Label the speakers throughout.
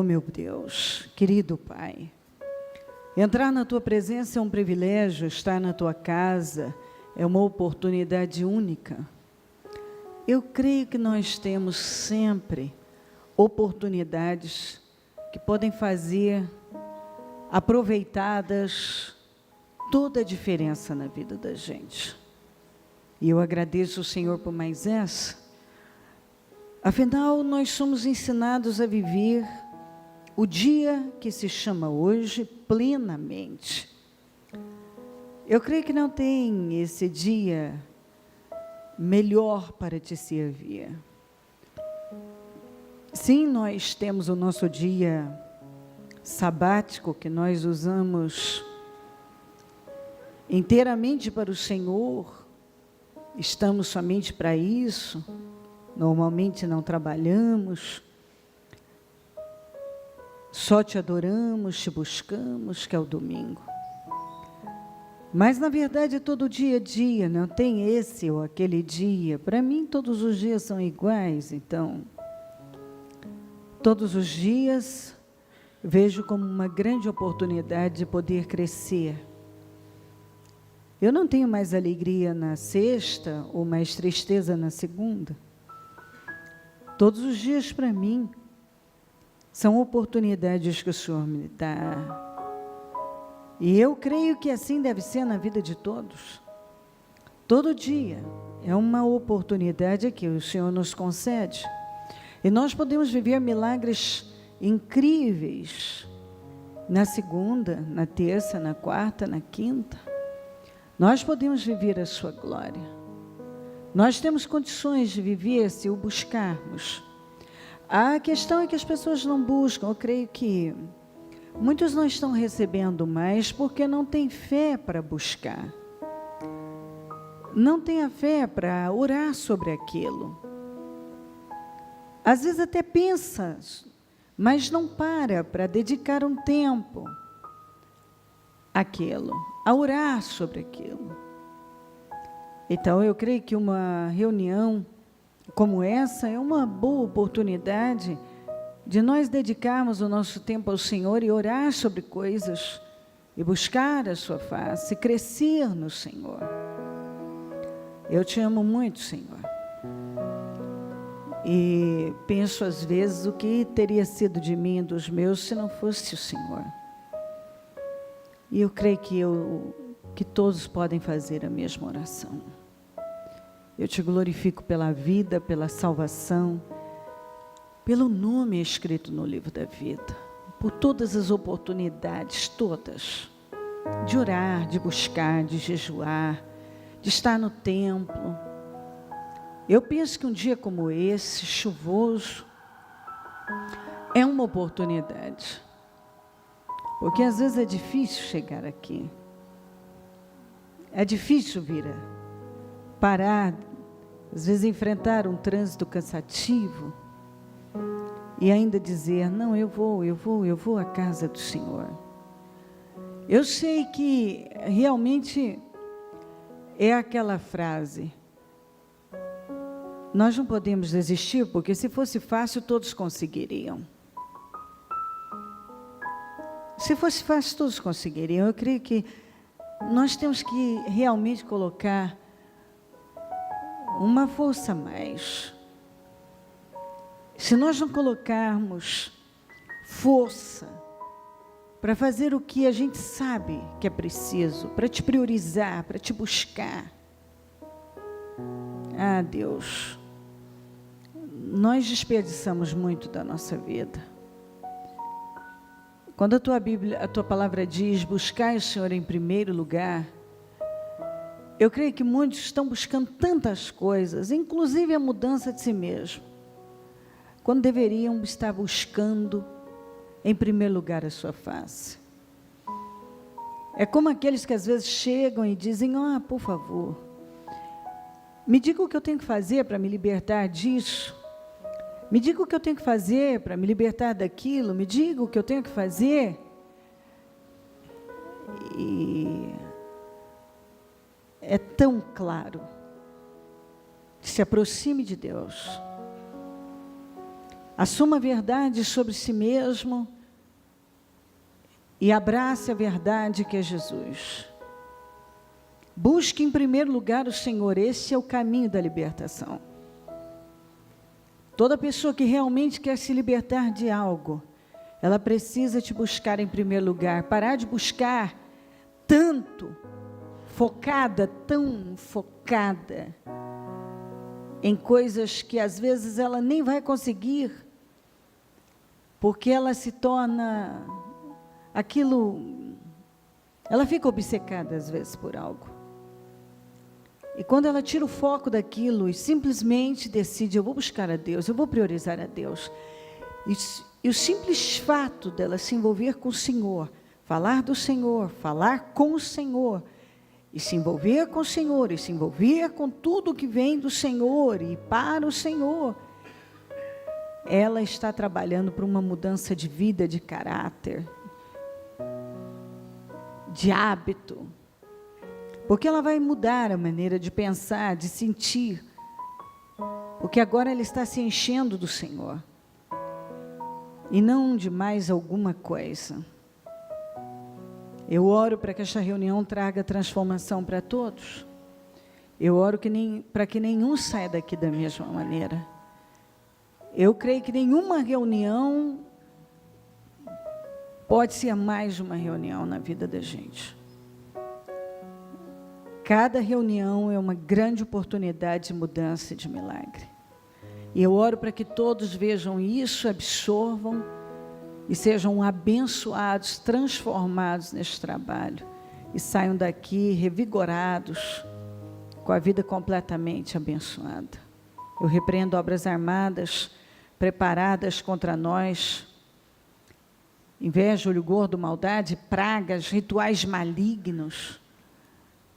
Speaker 1: meu Deus, querido Pai, entrar na Tua presença é um privilégio, estar na Tua casa é uma oportunidade única. Eu creio que nós temos sempre oportunidades que podem fazer, aproveitadas, toda a diferença na vida da gente. E eu agradeço ao Senhor por mais essa. Afinal, nós somos ensinados a viver o dia que se chama hoje plenamente. Eu creio que não tem esse dia melhor para te servir. Sim, nós temos o nosso dia sabático que nós usamos inteiramente para o Senhor. Estamos somente para isso. Normalmente não trabalhamos. Só te adoramos, te buscamos, que é o domingo. Mas, na verdade, todo dia é dia, não tem esse ou aquele dia. Para mim, todos os dias são iguais, então, todos os dias vejo como uma grande oportunidade de poder crescer. Eu não tenho mais alegria na sexta ou mais tristeza na segunda. Todos os dias, para mim, são oportunidades que o Senhor me dá. E eu creio que assim deve ser na vida de todos. Todo dia é uma oportunidade que o Senhor nos concede. E nós podemos viver milagres incríveis na segunda, na terça, na quarta, na quinta. Nós podemos viver a sua glória. Nós temos condições de viver se o buscarmos. A questão é que as pessoas não buscam. Eu creio que muitos não estão recebendo mais porque não têm fé para buscar. Não têm a fé para orar sobre aquilo. Às vezes até pensa, mas não para dedicar um tempo àquilo, a orar sobre aquilo. Então, eu creio que uma reunião como essa é uma boa oportunidade de nós dedicarmos o nosso tempo ao Senhor e orar sobre coisas, e buscar a sua face, e crescer no Senhor. Eu te amo muito, Senhor. E penso às vezes o que teria sido de mim e dos meus se não fosse o Senhor. E eu creio que todos podem fazer a mesma oração. Eu te glorifico pela vida, pela salvação, pelo nome escrito no livro da vida, por todas as oportunidades, todas, de orar, de buscar, de jejuar, de estar no templo. Eu penso que um dia como esse, chuvoso, é uma oportunidade, porque às vezes é difícil chegar aqui, é difícil vir parar, às vezes enfrentar um trânsito cansativo e ainda dizer, não, eu vou à casa do Senhor. Eu sei que realmente é aquela frase, nós não podemos desistir, porque se fosse fácil, todos conseguiriam. Se fosse fácil, todos conseguiriam. Eu creio que nós temos que realmente colocar uma força a mais. Se nós não colocarmos força para fazer o que a gente sabe que é preciso, para te priorizar, para te buscar. Ah, Deus, nós desperdiçamos muito da nossa vida. Quando a tua Bíblia, a tua palavra diz, buscai o Senhor em primeiro lugar, eu creio que muitos estão buscando tantas coisas, inclusive a mudança de si mesmo, quando deveriam estar buscando em primeiro lugar a sua face. É como aqueles que às vezes chegam e dizem, por favor, me diga o que eu tenho que fazer para me libertar disso. Me diga o que eu tenho que fazer para me libertar daquilo. Me diga o que eu tenho que fazer. E é tão claro. Se aproxime de Deus. Assuma a verdade sobre si mesmo e abrace a verdade que é Jesus. Busque em primeiro lugar o Senhor, esse é o caminho da libertação. Toda pessoa que realmente quer se libertar de algo, ela precisa te buscar em primeiro lugar, parar de buscar tanto, tão focada em coisas que às vezes ela nem vai conseguir, porque ela se torna aquilo, ela fica obcecada às vezes por algo. E quando ela tira o foco daquilo e simplesmente decide, eu vou buscar a Deus, eu vou priorizar a Deus. E o simples fato dela se envolver com o Senhor, falar do Senhor, falar com o Senhor, e se envolver com o Senhor, e se envolver com tudo que vem do Senhor e para o Senhor, ela está trabalhando para uma mudança de vida, de caráter, de hábito. Porque ela vai mudar a maneira de pensar, de sentir. Porque agora ela está se enchendo do Senhor. E não de mais alguma coisa. Eu oro para que esta reunião traga transformação para todos. Eu oro para que nenhum saia daqui da mesma maneira. Eu creio que nenhuma reunião pode ser mais uma reunião na vida da gente. Cada reunião é uma grande oportunidade de mudança e de milagre. E eu oro para que todos vejam isso, absorvam e sejam abençoados, transformados neste trabalho. E saiam daqui revigorados, com a vida completamente abençoada. Eu repreendo obras armadas, preparadas contra nós, inveja, olho gordo, maldade, pragas, rituais malignos.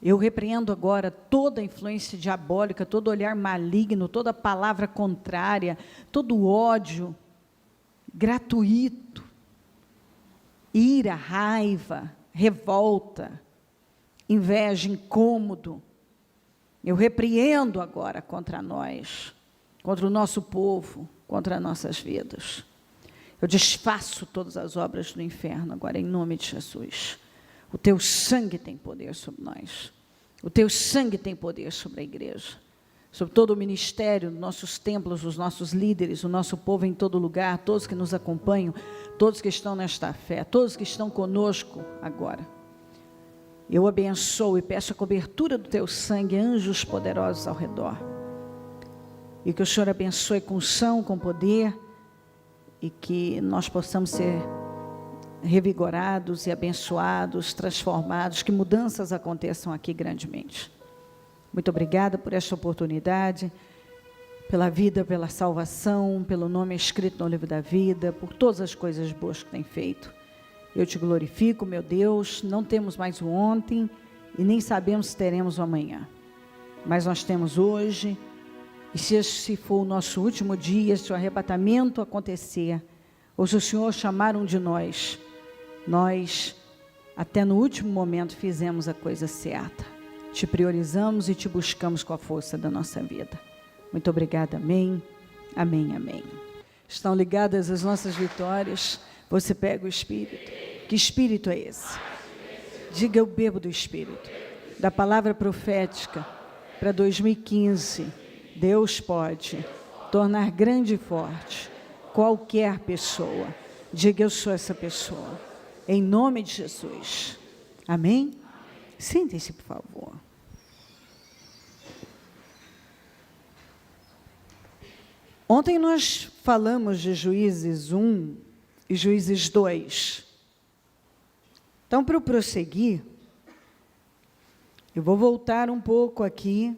Speaker 1: Eu repreendo agora toda a influência diabólica, todo olhar maligno, toda palavra contrária, todo ódio gratuito, ira, raiva, revolta, inveja, incômodo. Eu repreendo agora contra nós, contra o nosso povo, contra as nossas vidas. Eu desfaço todas as obras do inferno agora, em nome de Jesus. O teu sangue tem poder sobre nós. O teu sangue tem poder sobre a igreja, sobre todo o ministério, nossos templos, os nossos líderes, o nosso povo em todo lugar, todos que nos acompanham, todos que estão nesta fé, todos que estão conosco agora. Eu abençoo e peço a cobertura do teu sangue, anjos poderosos ao redor. E que o Senhor abençoe com unção, com poder, e que nós possamos ser revigorados e abençoados, transformados, que mudanças aconteçam aqui grandemente. Muito obrigada por esta oportunidade, pela vida, pela salvação, pelo nome escrito no livro da vida, por todas as coisas boas que tem feito. Eu te glorifico, meu Deus, não temos mais o ontem e nem sabemos se teremos o amanhã, mas nós temos hoje, e se esse for o nosso último dia, se o arrebatamento acontecer, ou se o Senhor chamar um de nós, até no último momento, fizemos a coisa certa. Te priorizamos e te buscamos com a força da nossa vida. Muito obrigada, amém, amém, amém. Estão ligadas as nossas vitórias. Você pega o Espírito. Que Espírito é esse? Diga, eu bebo do Espírito. Da palavra profética para 2015. Deus pode tornar grande e forte qualquer pessoa. Diga, eu sou essa pessoa. Em nome de Jesus. Amém? Sentem-se, por favor. Ontem nós falamos de Juízes 1 e Juízes 2. Então, para eu prosseguir, eu vou voltar um pouco aqui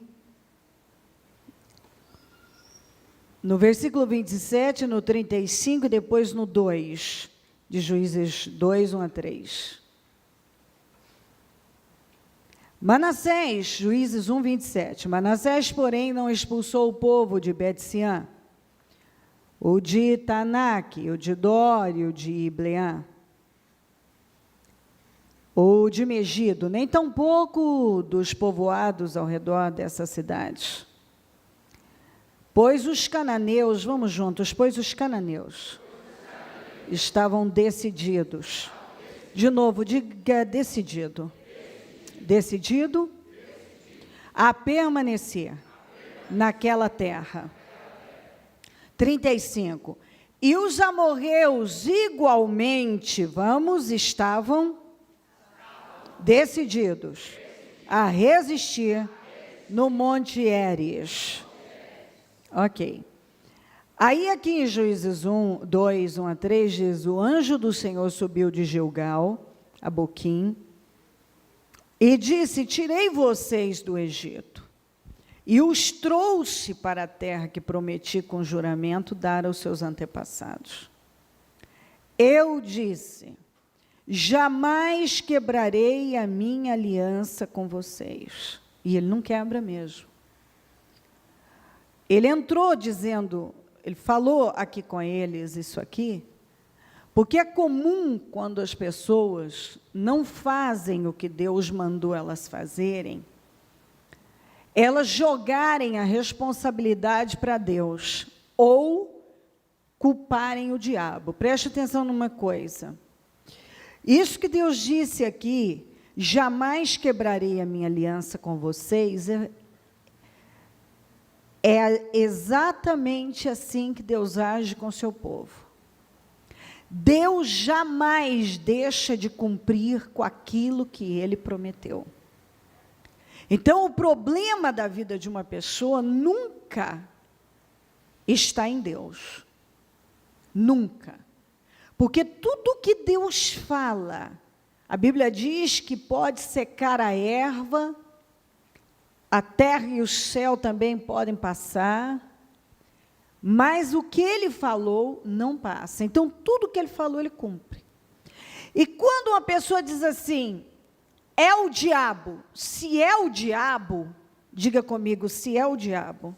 Speaker 1: no versículo 27, no 35 e depois no 2, de Juízes 2, 1 a 3. Manassés, Juízes 1, 27. Manassés, porém, não expulsou o povo de Bet-Sean, o de Taanaque, o de Dor e o de Ibleã, ou de Megido, nem tampouco dos povoados ao redor dessas cidades. Pois os cananeus, vamos juntos, pois os cananeus estavam decididos. De novo, diga decidido. Decidido a permanecer naquela terra. 35. E os amorreus igualmente, estavam decididos a resistir no Monte Heres. Ok. Aí aqui em Juízes 2, 1 a 3, diz: o anjo do Senhor subiu de Gilgal a Boquim e disse: tirei vocês do Egito e os trouxe para a terra que prometi com juramento dar aos seus antepassados. Eu disse: jamais quebrarei a minha aliança com vocês. E ele não quebra mesmo. Ele entrou dizendo, ele falou aqui com eles isso aqui, porque é comum quando as pessoas não fazem o que Deus mandou elas fazerem, elas jogarem a responsabilidade para Deus, ou culparem o diabo. Preste atenção numa coisa. Isso que Deus disse aqui, jamais quebrarei a minha aliança com vocês, é exatamente assim que Deus age com o seu povo. Deus jamais deixa de cumprir com aquilo que Ele prometeu. Então, o problema da vida de uma pessoa nunca está em Deus. Nunca. Porque tudo que Deus fala, a Bíblia diz que pode secar a erva, a terra e o céu também podem passar, mas o que Ele falou não passa. Então, tudo que Ele falou, Ele cumpre. E quando uma pessoa diz assim, é o diabo, se é o diabo, diga comigo, se é o diabo,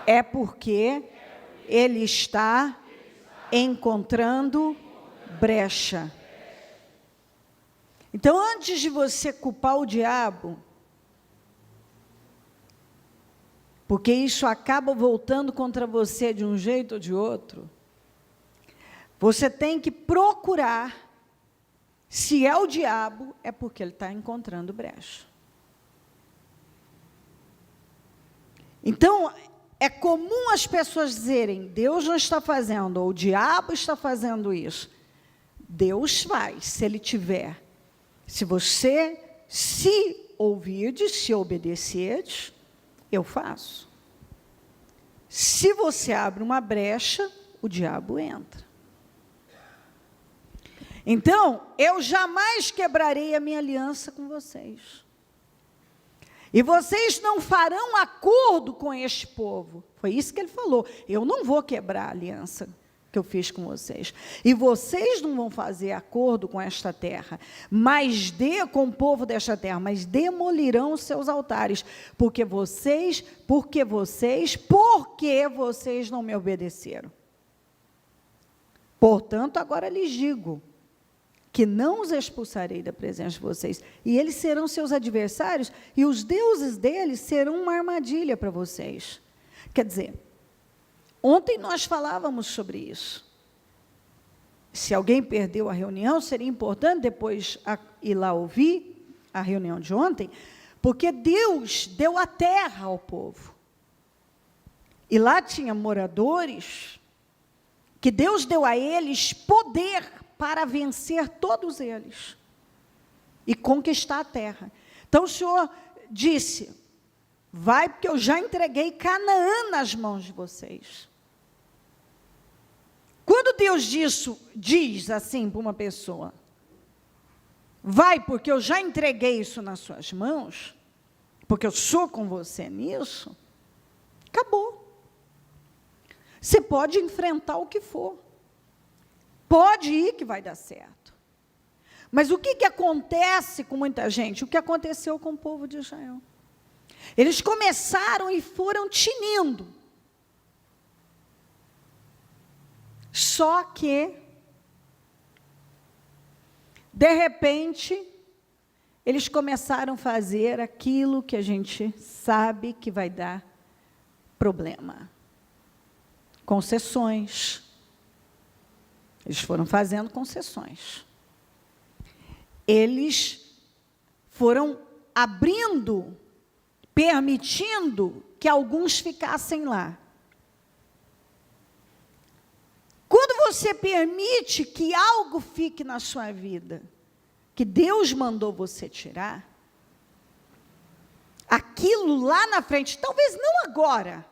Speaker 1: é porque ele está encontrando brecha. Então, antes de você culpar o diabo, porque isso acaba voltando contra você de um jeito ou de outro, você tem que procurar, se é o diabo, é porque ele está encontrando brecha. Então, é comum as pessoas dizerem, Deus não está fazendo, ou o diabo está fazendo isso. Deus faz, se Ele tiver. Se você se ouvirdes, se obedecerdes, eu faço. Se você abre uma brecha, o diabo entra. Então, eu jamais quebrarei a minha aliança com vocês. E vocês não farão acordo com este povo. Foi isso que ele falou. Eu não vou quebrar a aliança que eu fiz com vocês. E vocês não vão fazer acordo com esta terra, com o povo desta terra, mas demolirão os seus altares, porque vocês não me obedeceram. Portanto, agora lhes digo, que não os expulsarei da presença de vocês, e eles serão seus adversários, e os deuses deles serão uma armadilha para vocês. Quer dizer, ontem nós falávamos sobre isso. Se alguém perdeu a reunião, seria importante depois ir lá ouvir a reunião de ontem, porque Deus deu a terra ao povo. E lá tinha moradores, que Deus deu a eles poder para vencer todos eles e conquistar a terra. Então o Senhor disse, vai, porque eu já entreguei Canaã nas mãos de vocês. Quando Deus diz assim para uma pessoa, vai, porque eu já entreguei isso nas suas mãos, porque eu sou com você nisso, acabou. Você pode enfrentar o que for. Pode ir que vai dar certo. Mas o que acontece com muita gente? O que aconteceu com o povo de Israel? Eles começaram e foram tinindo. Só que, de repente, eles começaram a fazer aquilo que a gente sabe que vai dar problema. Concessões. Eles foram fazendo concessões. Eles foram abrindo, permitindo que alguns ficassem lá. Quando você permite que algo fique na sua vida, que Deus mandou você tirar, aquilo lá na frente, talvez não agora,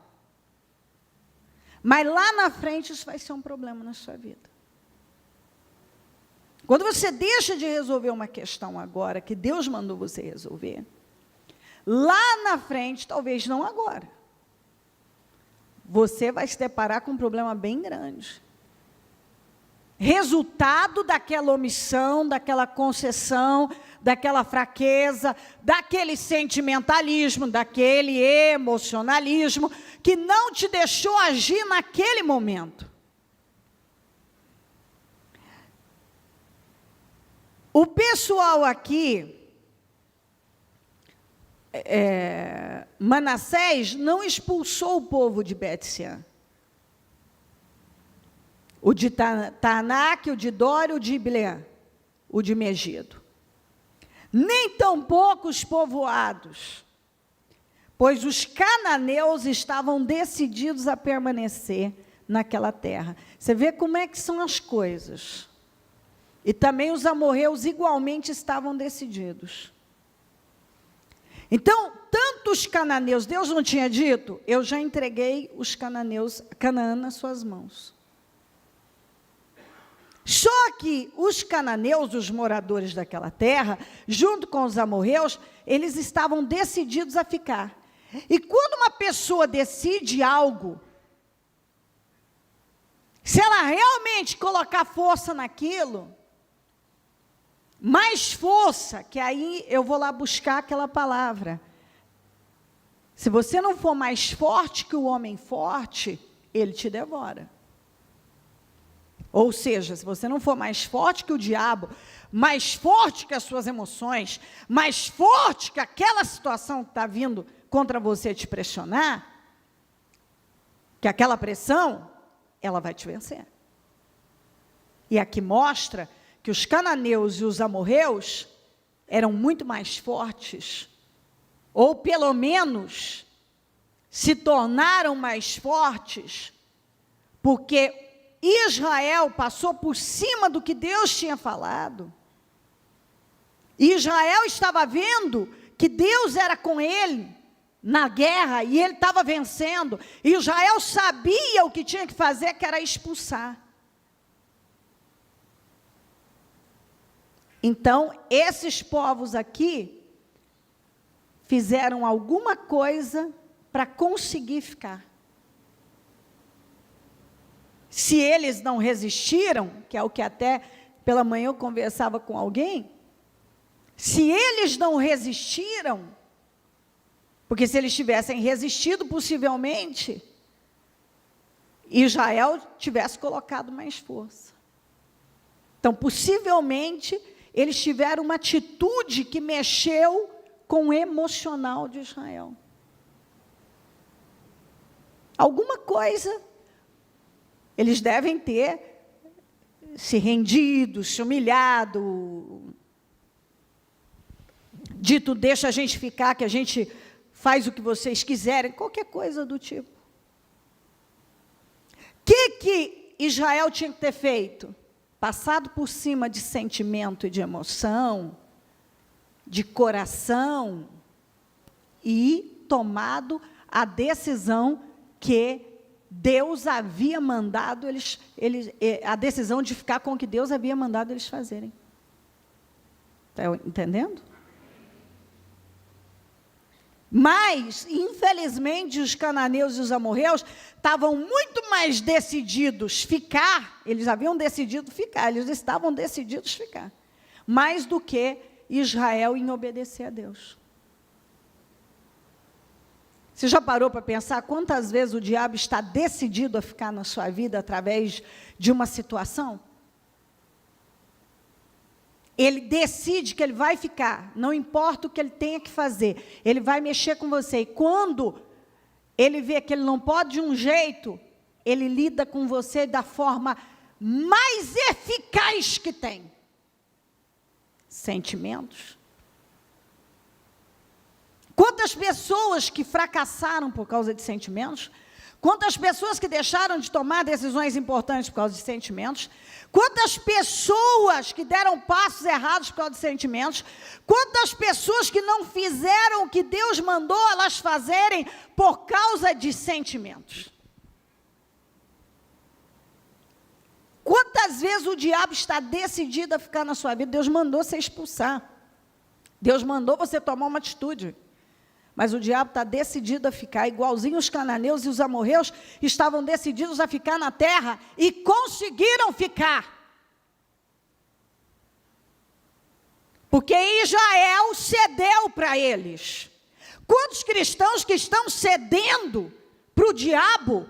Speaker 1: mas lá na frente isso vai ser um problema na sua vida. Quando você deixa de resolver uma questão agora, que Deus mandou você resolver, lá na frente, talvez não agora, você vai se deparar com um problema bem grande. Resultado daquela omissão, daquela concessão, daquela fraqueza, daquele sentimentalismo, daquele emocionalismo, que não te deixou agir naquele momento. O pessoal aqui, Manassés não expulsou o povo de Bet-sean. O de Taanaque, o de Dor, o de Ibleã, o de Megido. Nem tampouco os povoados, pois os cananeus estavam decididos a permanecer naquela terra. Você vê como é que são as coisas. E também os amorreus igualmente estavam decididos. Então, tanto os cananeus, Deus não tinha dito, eu já entreguei os cananeus, Canaã nas suas mãos. Só que os cananeus, os moradores daquela terra, junto com os amorreus, eles estavam decididos a ficar. E quando uma pessoa decide algo, se ela realmente colocar força naquilo, mais força, que aí eu vou lá buscar aquela palavra. Se você não for mais forte que o homem forte, ele te devora. Ou seja, se você não for mais forte que o diabo, mais forte que as suas emoções, mais forte que aquela situação que está vindo contra você te pressionar, que aquela pressão, ela vai te vencer. E aqui mostra que os cananeus e os amorreus eram muito mais fortes, ou pelo menos se tornaram mais fortes, porque Israel passou por cima do que Deus tinha falado. Israel estava vendo que Deus era com ele na guerra, e ele estava vencendo. Israel sabia o que tinha que fazer, que era expulsar. Então, esses povos aqui fizeram alguma coisa para conseguir ficar. Se eles não resistiram, que é o que até pela manhã eu conversava com alguém, se eles não resistiram, porque se eles tivessem resistido, possivelmente, Israel tivesse colocado mais força. Então, possivelmente, eles tiveram uma atitude que mexeu com o emocional de Israel. Alguma coisa, eles devem ter se rendido, se humilhado, dito, deixa a gente ficar, que a gente faz o que vocês quiserem, qualquer coisa do tipo. O que Israel tinha que ter feito? Passado por cima de sentimento e de emoção, de coração, e tomado a decisão que Deus havia mandado a decisão de ficar com o que Deus havia mandado eles fazerem. Está entendendo? Mas, infelizmente, os cananeus e os amorreus estavam muito mais decididos ficar, eles haviam decidido ficar, eles estavam decididos ficar, mais do que Israel em obedecer a Deus. Você já parou para pensar quantas vezes o diabo está decidido a ficar na sua vida através de uma situação? Ele decide que ele vai ficar, não importa o que ele tenha que fazer, ele vai mexer com você. E quando ele vê que ele não pode de um jeito, ele lida com você da forma mais eficaz que tem. Sentimentos. Quantas pessoas que fracassaram por causa de sentimentos? Quantas pessoas que deixaram de tomar decisões importantes por causa de sentimentos? Quantas pessoas que deram passos errados por causa de sentimentos? Quantas pessoas que não fizeram o que Deus mandou elas fazerem por causa de sentimentos? Quantas vezes o diabo está decidido a ficar na sua vida? Deus mandou você expulsar. Deus mandou você tomar uma atitude. Mas o diabo está decidido a ficar, igualzinho os cananeus e os amorreus estavam decididos a ficar na terra e conseguiram ficar. Porque Israel cedeu para eles. Quantos cristãos que estão cedendo para o diabo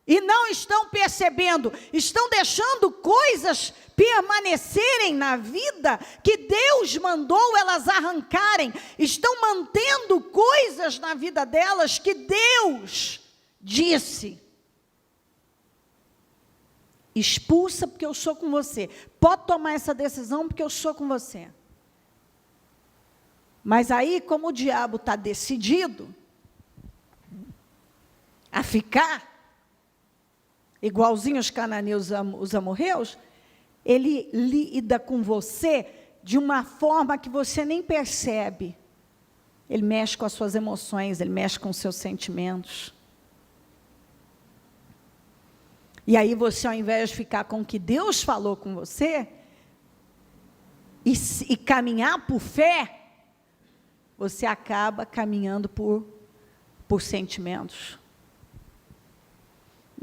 Speaker 1: e não estão percebendo, estão deixando coisas permanecerem na vida que Deus mandou elas arrancarem, estão mantendo coisas na vida delas que Deus disse: expulsa porque eu sou com você, pode tomar essa decisão porque eu sou com você. Mas aí, como o diabo está decidido a ficar, igualzinho os cananeus, os amorreus, ele lida com você de uma forma que você nem percebe. Ele mexe com as suas emoções, ele mexe com os seus sentimentos. E aí você, ao invés de ficar com o que Deus falou com você, e caminhar por fé, você acaba caminhando por sentimentos.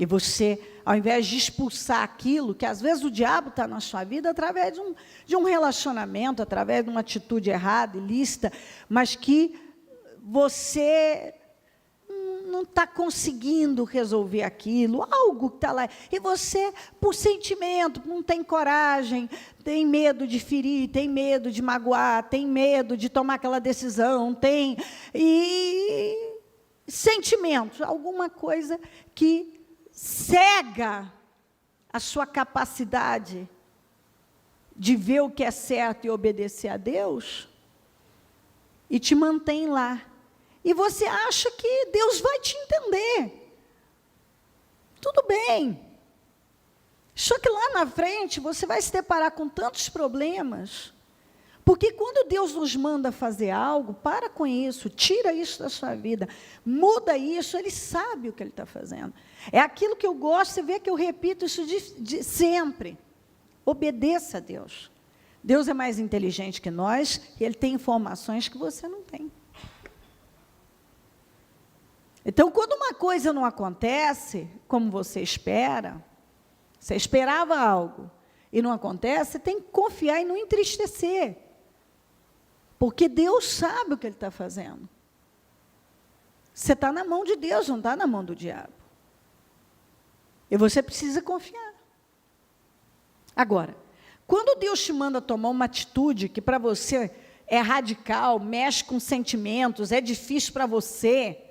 Speaker 1: E você, ao invés de expulsar aquilo, que às vezes o diabo está na sua vida, através de um relacionamento, através de uma atitude errada, ilícita, mas que você não está conseguindo resolver aquilo, algo que está lá, e você, por sentimento, não tem coragem, tem medo de ferir, tem medo de magoar, tem medo de tomar aquela decisão, e sentimentos, alguma coisa que cega a sua capacidade de ver o que é certo e obedecer a Deus, e te mantém lá. E você acha que Deus vai te entender. Tudo bem. Só que lá na frente você vai se deparar com tantos problemas. Porque quando Deus nos manda fazer algo, para com isso, tira isso da sua vida, muda isso, Ele sabe o que Ele está fazendo. É aquilo que eu gosto, você vê que eu repito isso de sempre. Obedeça a Deus. Deus é mais inteligente que nós e Ele tem informações que você não tem. Então, quando uma coisa não acontece como você espera, você esperava algo e não acontece, você tem que confiar e não entristecer. Porque Deus sabe o que Ele está fazendo. Você está na mão de Deus, não está na mão do diabo. E você precisa confiar. Agora, quando Deus te manda tomar uma atitude que para você é radical, mexe com sentimentos, é difícil para você,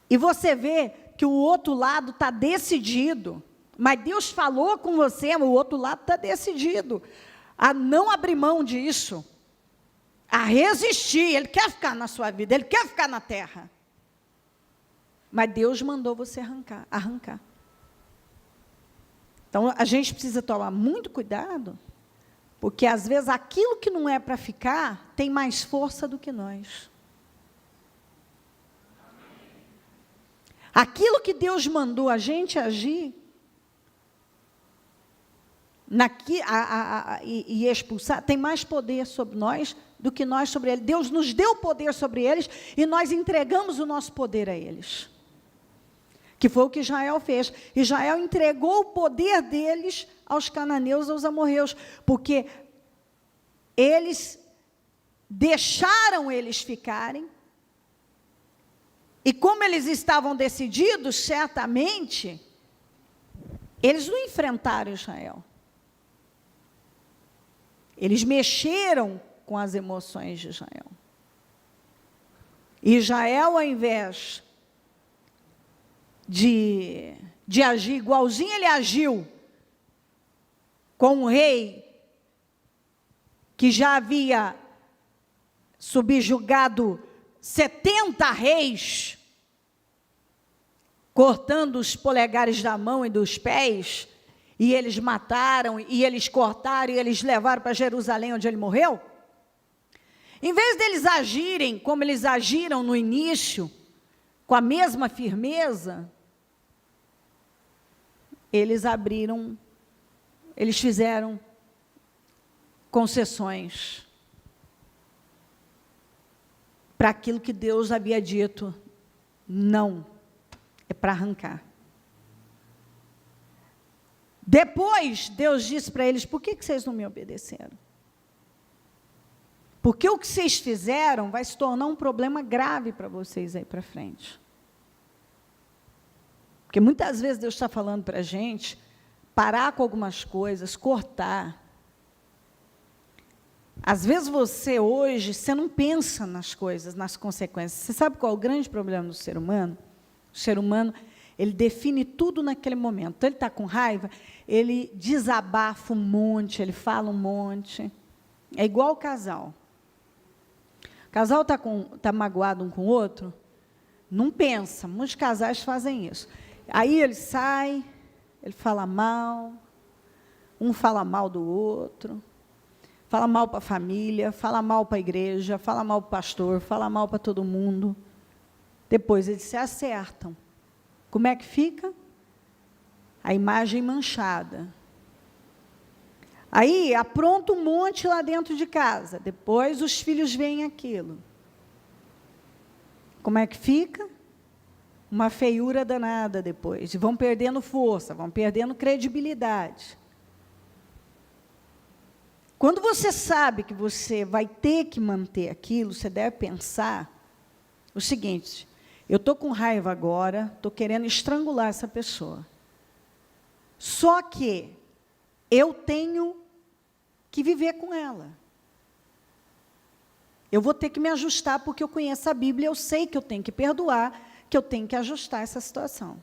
Speaker 1: e você vê que o outro lado está decidido, mas Deus falou com você, o outro lado está decidido a não abrir mão disso, a resistir. Ele quer ficar na sua vida, Ele quer ficar na terra. Mas Deus mandou você arrancar. Então, a gente precisa tomar muito cuidado, porque às vezes aquilo que não é para ficar tem mais força do que nós. Aquilo que Deus mandou a gente agir e expulsar, tem mais poder sobre nós do que nós sobre eles. Deus nos deu poder sobre eles e nós entregamos o nosso poder a eles. Que foi o que Israel fez. Israel entregou o poder deles aos cananeus, aos amorreus, porque eles deixaram eles ficarem. E como eles estavam decididos, certamente, eles não enfrentaram Israel. Eles mexeram com as emoções de Israel. Israel, ao invés de agir igualzinho ele agiu com o rei que já havia subjugado 70 reis, cortando os polegares da mão e dos pés, e eles mataram, e eles cortaram, e eles levaram para Jerusalém, onde ele morreu. Em vez deles agirem como eles agiram no início, com a mesma firmeza, eles fizeram concessões para aquilo que Deus havia dito, não, é para arrancar. Depois, Deus disse para eles, por que vocês não me obedeceram? Porque o que vocês fizeram vai se tornar um problema grave para vocês aí para frente. Porque muitas vezes Deus está falando para a gente parar com algumas coisas, cortar. Às vezes você hoje, você não pensa nas coisas, nas consequências. Você sabe qual é o grande problema do ser humano? O ser humano, ele define tudo naquele momento. Então, ele está com raiva, ele desabafa um monte, ele fala um monte. É igual o casal. O casal está magoado um com o outro, não pensa. Muitos casais fazem isso. Aí ele sai, ele fala mal, um fala mal do outro, fala mal para a família, fala mal para a igreja, fala mal para o pastor, fala mal para todo mundo. Depois eles se acertam. Como é que fica? A imagem manchada. Aí apronta um monte lá dentro de casa. Depois os filhos veem aquilo. Como é que fica? Uma feiura danada depois. E vão perdendo força, vão perdendo credibilidade. Quando você sabe que você vai ter que manter aquilo, você deve pensar o seguinte: eu estou com raiva agora, estou querendo estrangular essa pessoa. Só que eu tenho que viver com ela. Eu vou ter que me ajustar, porque eu conheço a Bíblia, eu sei que eu tenho que perdoar, que eu tenho que ajustar essa situação.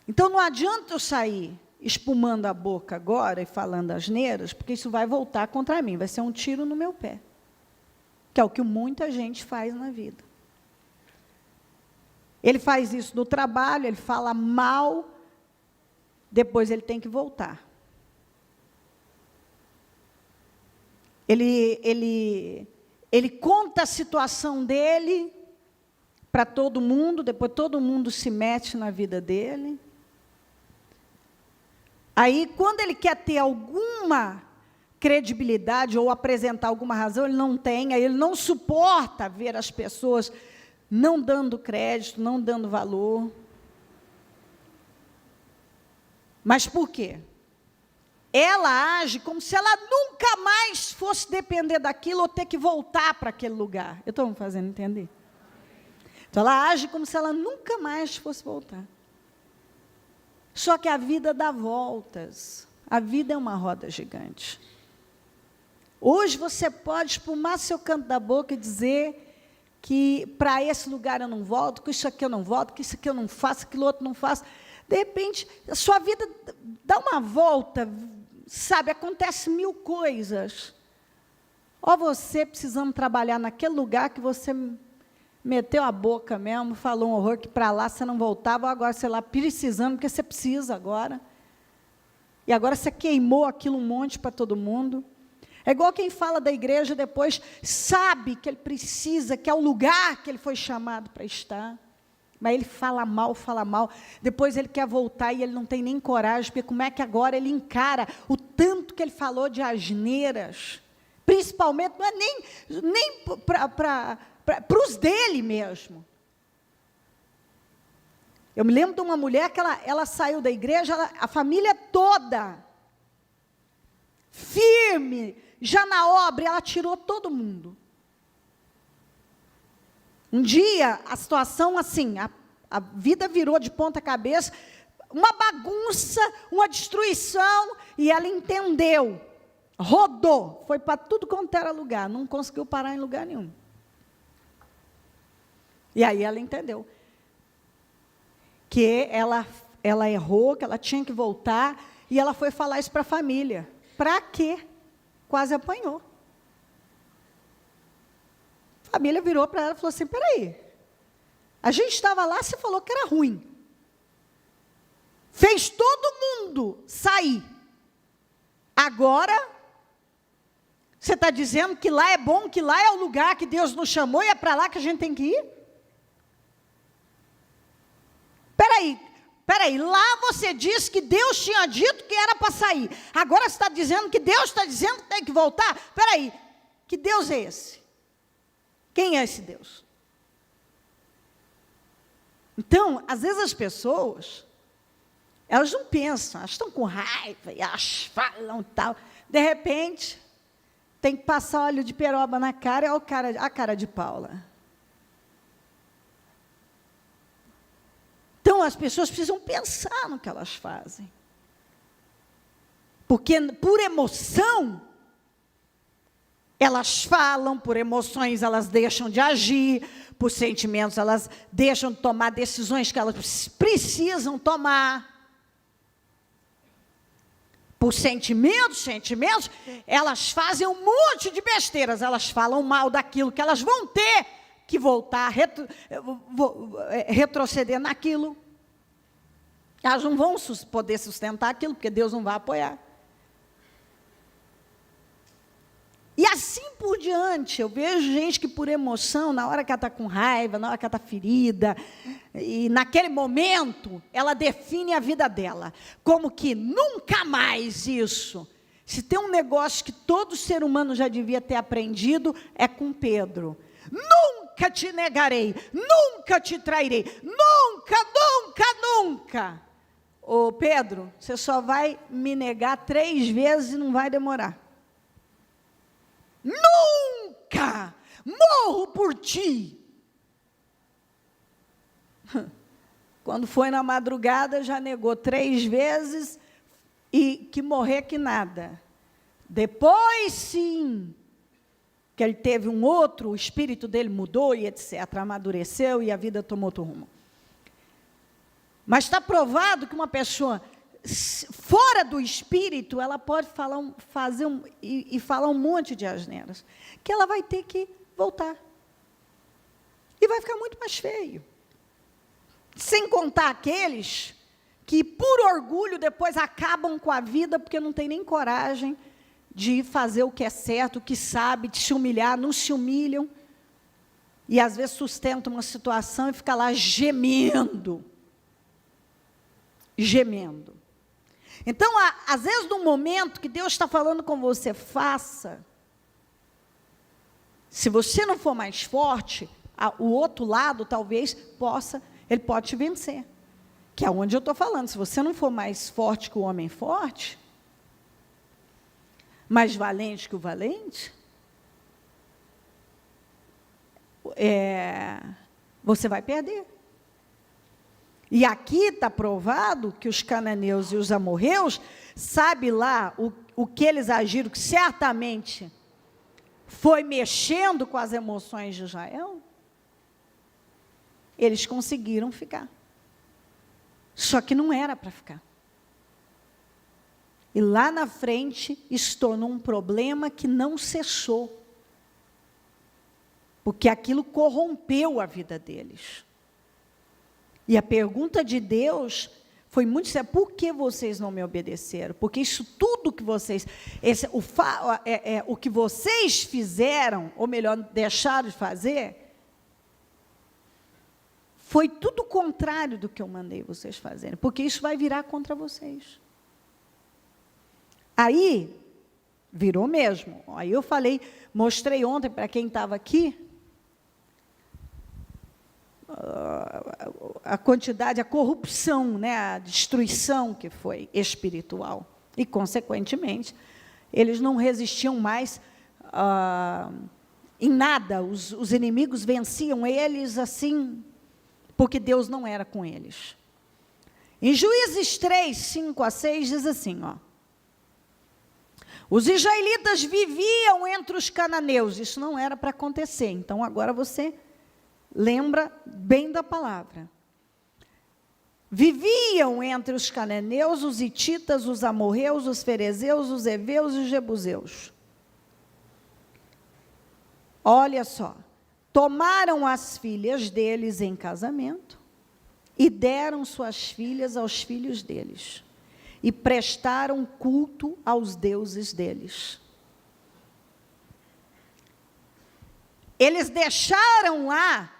Speaker 1: Então, não adianta eu sair espumando a boca agora e falando asneiras, porque isso vai voltar contra mim, vai ser um tiro no meu pé, que é o que muita gente faz na vida. Ele faz isso no trabalho, ele fala mal, depois ele tem que voltar. Ele conta a situação dele para todo mundo, depois todo mundo se mete na vida dele. Aí, quando ele quer ter alguma credibilidade ou apresentar alguma razão, ele não tem, aí ele não suporta ver as pessoas não dando crédito, não dando valor. Mas por quê? Ela age como se ela nunca mais fosse depender daquilo ou ter que voltar para aquele lugar. Eu estou me fazendo entender? Então, ela age como se ela nunca mais fosse voltar. Só que a vida dá voltas. A vida é uma roda gigante. Hoje você pode espumar seu canto da boca e dizer que para esse lugar eu não volto, que isso aqui eu não volto, que isso aqui eu não faço, aquilo outro não faço. De repente, a sua vida dá uma volta, sabe, acontece 1000 coisas. Ou você precisando trabalhar naquele lugar que você meteu a boca mesmo, falou um horror que para lá você não voltava, agora você lá precisando, porque você precisa agora. E agora você queimou aquilo um monte para todo mundo. É igual quem fala da igreja depois, sabe que ele precisa, que é o lugar que ele foi chamado para estar. Mas ele fala mal, depois ele quer voltar e ele não tem nem coragem, porque como é que agora ele encara o tanto que ele falou de asneiras, principalmente, não é nem para os dele mesmo. Eu me lembro de uma mulher que ela saiu da igreja, a família toda, firme, já na obra, ela tirou todo mundo. Um dia, a situação assim, a vida virou de ponta cabeça, uma bagunça, uma destruição, e ela entendeu, rodou, foi para tudo quanto era lugar, não conseguiu parar em lugar nenhum. E aí ela entendeu que ela errou, que ela tinha que voltar, e ela foi falar isso para a família. Para quê? Quase apanhou. A família virou para ela e falou assim, peraí, a gente estava lá, você falou que era ruim. Fez todo mundo sair. Agora, você está dizendo que lá é bom, que lá é o lugar que Deus nos chamou e é para lá que a gente tem que ir? Peraí, lá você disse que Deus tinha dito que era para sair. Agora você está dizendo que Deus está dizendo que tem que voltar? Peraí, que Deus é esse? Quem é esse Deus? Então, às vezes as pessoas, elas não pensam, elas estão com raiva, e elas falam e tal. De repente, tem que passar óleo de peroba na cara, é a cara de Paula. Então, as pessoas precisam pensar no que elas fazem. Porque, por emoção, elas falam, por emoções elas deixam de agir, por sentimentos elas deixam de tomar decisões que elas precisam tomar. Por sentimentos, elas fazem um monte de besteiras, elas falam mal daquilo que elas vão ter que voltar, retroceder naquilo. Elas não vão poder sustentar aquilo, porque Deus não vai apoiar. E assim por diante, eu vejo gente que por emoção, na hora que ela está com raiva, na hora que ela está ferida, e naquele momento, ela define a vida dela, como que nunca mais isso. Se tem um negócio que todo ser humano já devia ter aprendido, é com Pedro. Nunca te negarei, nunca te trairei, nunca. Ô Pedro, você só vai me negar 3 vezes e não vai demorar. Nunca morro por ti. Quando foi na madrugada, já negou 3 vezes e que morrer que nada. Depois, sim, que ele teve um outro, o espírito dele mudou e etc., amadureceu e a vida tomou outro rumo. Mas está provado que uma pessoa fora do espírito, ela pode falar falar um monte de asneiras, que ela vai ter que voltar. E vai ficar muito mais feio. Sem contar aqueles que, por orgulho, depois acabam com a vida, porque não tem nem coragem de fazer o que é certo, o que sabe, de se humilhar, não se humilham. E, às vezes, sustentam uma situação e fica lá gemendo. Então, às vezes, no momento que Deus está falando com você, faça. Se você não for mais forte, o outro lado, talvez, ele pode te vencer. Que é onde eu estou falando. Se você não for mais forte que o homem forte, mais valente que o valente, você vai perder. E aqui está provado que os cananeus e os amorreus, sabe lá o que eles agiram, que certamente foi mexendo com as emoções de Israel, eles conseguiram ficar. Só que não era para ficar. E lá na frente, isso tornou um problema que não cessou. Porque aquilo corrompeu a vida deles. E a pergunta de Deus foi muito séria: por que vocês não me obedeceram? Porque isso tudo que vocês, o que vocês fizeram, ou melhor, deixaram de fazer, foi tudo o contrário do que eu mandei vocês fazerem, porque isso vai virar contra vocês. Aí, virou mesmo. Aí eu mostrei ontem para quem estava aqui, a quantidade, a corrupção, né, a destruição que foi espiritual. E, consequentemente, eles não resistiam mais em nada. Os inimigos venciam eles assim, porque Deus não era com eles. Em Juízes 3, 5 a 6, diz assim, os israelitas viviam entre os cananeus. Isso não era para acontecer. Então, agora você lembra bem da palavra. Viviam entre os cananeus, os hititas, os amorreus, os ferezeus, os heveus e os jebuseus. Olha só, tomaram as filhas deles em casamento e deram suas filhas aos filhos deles e prestaram culto aos deuses deles. Eles deixaram lá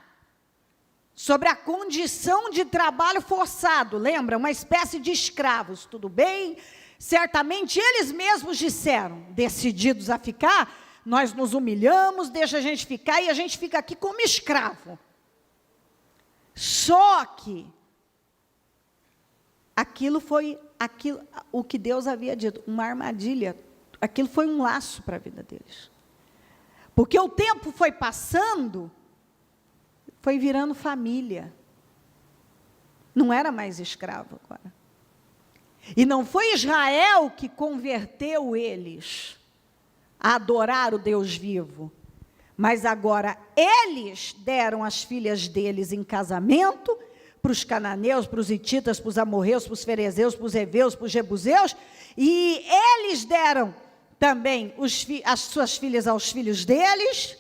Speaker 1: sobre a condição de trabalho forçado, lembra? Uma espécie de escravos, tudo bem? Certamente eles mesmos disseram, decididos a ficar, nós nos humilhamos, deixa a gente ficar e a gente fica aqui como escravo. Só que aquilo foi o que Deus havia dito, uma armadilha, aquilo foi um laço para a vida deles. Porque o tempo foi passando, foi virando família. Não era mais escravo agora. E não foi Israel que converteu eles a adorar o Deus vivo. Mas agora eles deram as filhas deles em casamento para os cananeus, para os hititas, para os amorreus, para os ferezeus, para os heveus, para os jebuseus. E eles deram também as suas filhas aos filhos deles.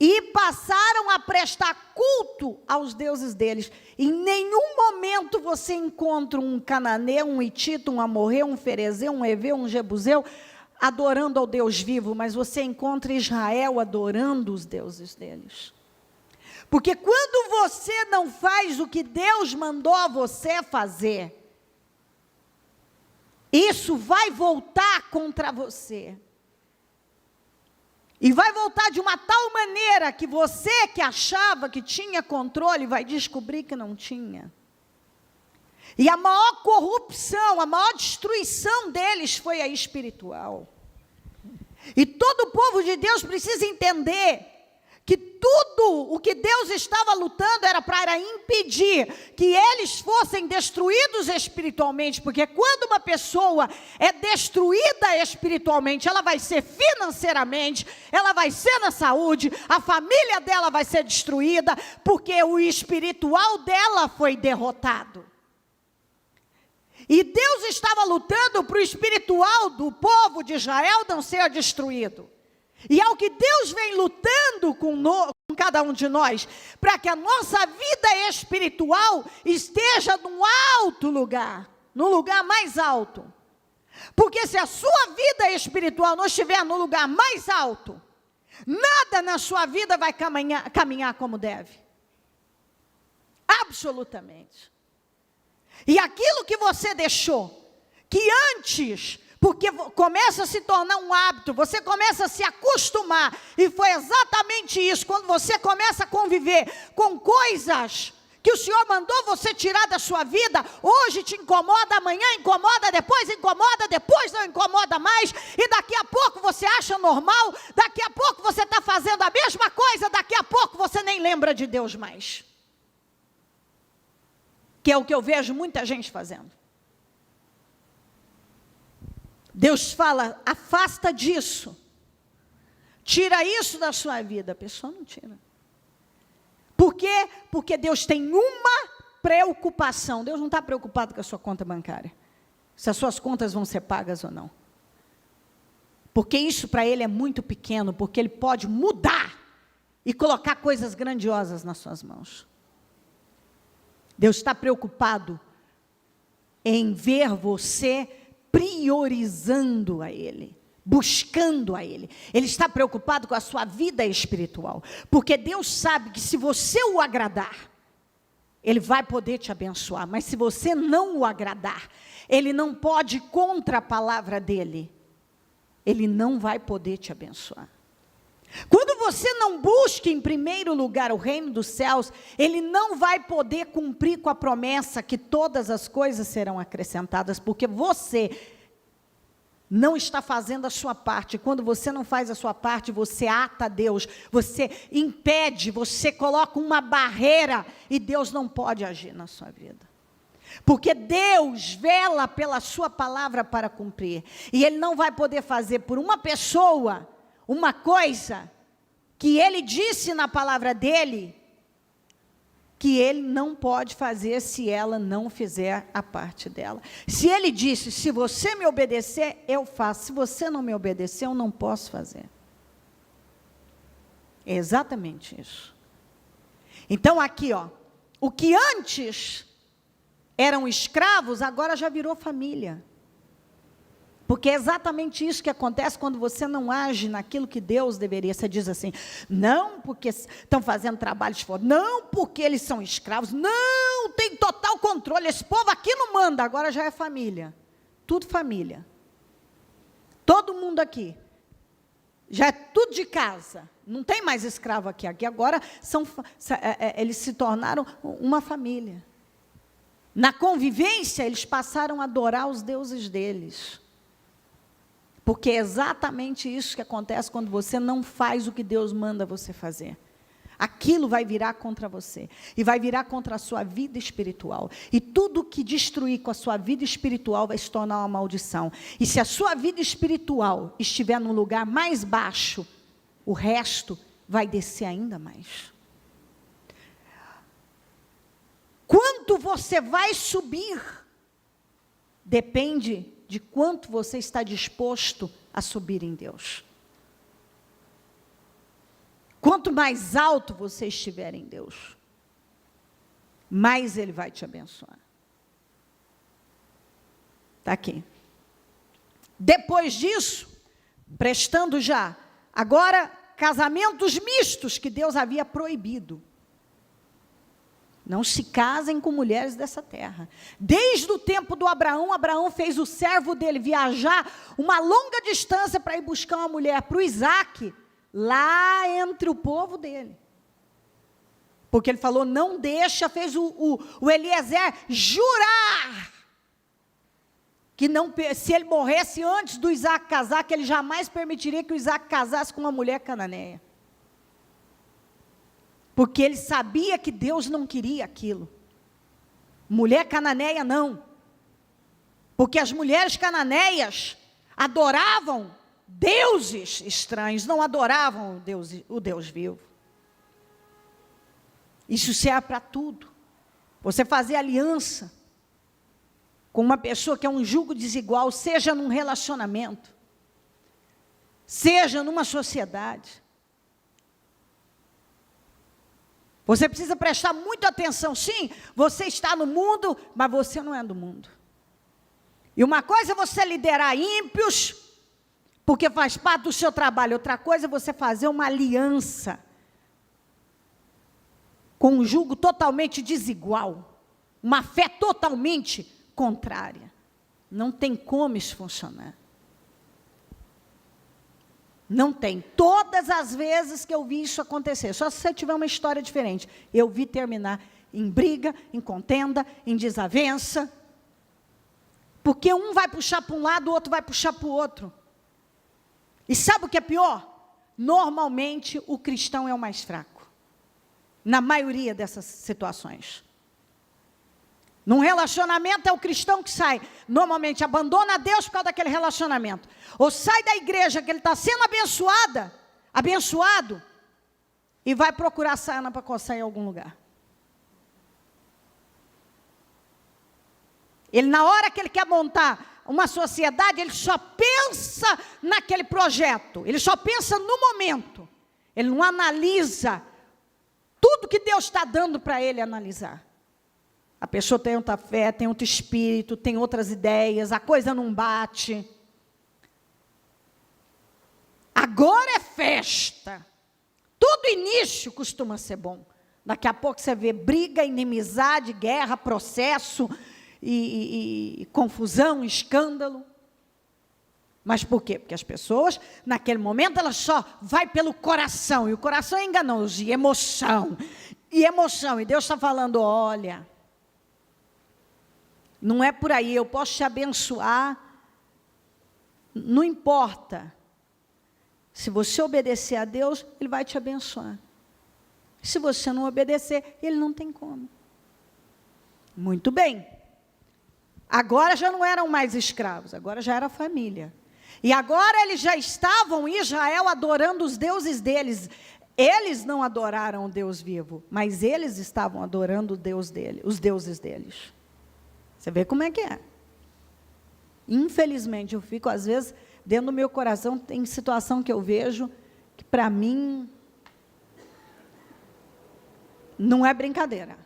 Speaker 1: E passaram a prestar culto aos deuses deles. Em nenhum momento você encontra um cananeu, um hitita, um amorreu, um ferezeu, um heveu, um jebuseu adorando ao Deus vivo, mas você encontra Israel adorando os deuses deles. Porque quando você não faz o que Deus mandou você fazer, isso vai voltar contra você. E vai voltar de uma tal maneira que você que achava que tinha controle, vai descobrir que não tinha. E a maior corrupção, a maior destruição deles foi a espiritual. E todo o povo de Deus precisa entender que tudo o que Deus estava lutando era para impedir que eles fossem destruídos espiritualmente, porque quando uma pessoa é destruída espiritualmente, ela vai ser financeiramente, ela vai ser na saúde, a família dela vai ser destruída, porque o espiritual dela foi derrotado. E Deus estava lutando para o espiritual do povo de Israel não ser destruído. E é o que Deus vem lutando com cada um de nós, para que a nossa vida espiritual esteja num alto lugar, no lugar mais alto. Porque se a sua vida espiritual não estiver no lugar mais alto, nada na sua vida vai caminhar como deve. Absolutamente. E aquilo que você deixou, que antes, porque começa a se tornar um hábito, você começa a se acostumar, e foi exatamente isso, quando você começa a conviver com coisas que o Senhor mandou você tirar da sua vida, hoje te incomoda, amanhã incomoda, depois não incomoda mais, e daqui a pouco você acha normal, daqui a pouco você está fazendo a mesma coisa, daqui a pouco você nem lembra de Deus mais. Que é o que eu vejo muita gente fazendo. Deus fala, afasta disso. Tira isso da sua vida. A pessoa não tira. Por quê? Porque Deus tem uma preocupação. Deus não está preocupado com a sua conta bancária. Se as suas contas vão ser pagas ou não. Porque isso para Ele é muito pequeno, porque Ele pode mudar e colocar coisas grandiosas nas suas mãos. Deus está preocupado em ver você priorizando a Ele, buscando a Ele. Ele está preocupado com a sua vida espiritual, porque Deus sabe que se você o agradar, Ele vai poder te abençoar, mas se você não o agradar, Ele não pode ir contra a palavra dEle, Ele não vai poder te abençoar. Quando você não busca em primeiro lugar o reino dos céus, Ele não vai poder cumprir com a promessa que todas as coisas serão acrescentadas, porque você não está fazendo a sua parte. Quando você não faz a sua parte, você ata Deus, você impede, você coloca uma barreira, e Deus não pode agir na sua vida. Porque Deus vela pela sua palavra para cumprir, e Ele não vai poder fazer por uma pessoa uma coisa que ele disse na palavra dele, que ele não pode fazer se ela não fizer a parte dela. Se ele disse, se você me obedecer, eu faço. Se você não me obedecer, eu não posso fazer. É exatamente isso. Então aqui, ó, o que antes eram escravos, agora já virou família. Porque é exatamente isso que acontece quando você não age naquilo que Deus deveria. Você diz assim, não porque estão fazendo trabalhos fora, não porque eles são escravos, não, tem total controle, esse povo aqui não manda, agora já é família. Tudo família. Todo mundo aqui. Já é tudo de casa. Não tem mais escravo aqui. Aqui agora eles se tornaram uma família. Na convivência, eles passaram a adorar os deuses deles. Porque é exatamente isso que acontece quando você não faz o que Deus manda você fazer. Aquilo vai virar contra você. E vai virar contra a sua vida espiritual. E tudo que destruir com a sua vida espiritual vai se tornar uma maldição. E se a sua vida espiritual estiver num lugar mais baixo, o resto vai descer ainda mais. Quanto você vai subir, depende de quanto você está disposto a subir em Deus. Quanto mais alto você estiver em Deus, mais Ele vai te abençoar. Está aqui. Depois disso, prestando já, agora, casamentos mistos que Deus havia proibido. Não se casem com mulheres dessa terra. Desde o tempo do Abraão, Abraão fez o servo dele viajar uma longa distância para ir buscar uma mulher para o Isaac, lá entre o povo dele. Porque ele falou, não deixa, fez o Eliezer jurar, que não, se ele morresse antes do Isaac casar, que ele jamais permitiria que o Isaac casasse com uma mulher cananeia. Porque ele sabia que Deus não queria aquilo. Mulher cananeia não. Porque as mulheres cananeias adoravam deuses estranhos, não adoravam o Deus vivo. Isso serve para tudo. Você fazer aliança com uma pessoa que é um jugo desigual, seja num relacionamento, seja numa sociedade. Você precisa prestar muita atenção. Sim, você está no mundo, mas você não é do mundo. E uma coisa é você liderar ímpios, porque faz parte do seu trabalho. Outra coisa é você fazer uma aliança com um jugo totalmente desigual. Uma fé totalmente contrária. Não tem como isso funcionar. Não tem. Todas as vezes que eu vi isso acontecer, só se você tiver uma história diferente, eu vi terminar em briga, em contenda, em desavença. Porque um vai puxar para um lado, o outro vai puxar para o outro. E sabe o que é pior? Normalmente o cristão é o mais fraco. Na maioria dessas situações. Num relacionamento é o cristão que sai, normalmente abandona Deus por causa daquele relacionamento. Ou sai da igreja que ele está sendo abençoado, e vai procurar sarna para coçar em algum lugar. Ele, na hora que ele quer montar uma sociedade, ele só pensa naquele projeto. Ele só pensa no momento. Ele não analisa tudo que Deus está dando para ele analisar. A pessoa tem outra fé, tem outro espírito, tem outras ideias, a coisa não bate. Agora é festa. Todo início costuma ser bom. Daqui a pouco você vê briga, inimizade, guerra, processo e confusão, escândalo. Mas por quê? Porque as pessoas, naquele momento, elas só vai pelo coração. E o coração é enganoso, e emoção. E Deus está falando, olha, não é por aí, eu posso te abençoar. Não importa. Se você obedecer a Deus, Ele vai te abençoar. Se você não obedecer, Ele não tem como. Muito bem. Agora já não eram mais escravos, agora já era família. E agora eles já estavam em Israel adorando os deuses deles. Eles não adoraram o Deus vivo, mas eles estavam adorando o Deus dele, os deuses deles. Você vê como é que é. Infelizmente, eu fico, às vezes, dentro do meu coração, tem situação que eu vejo, que para mim, não é brincadeira.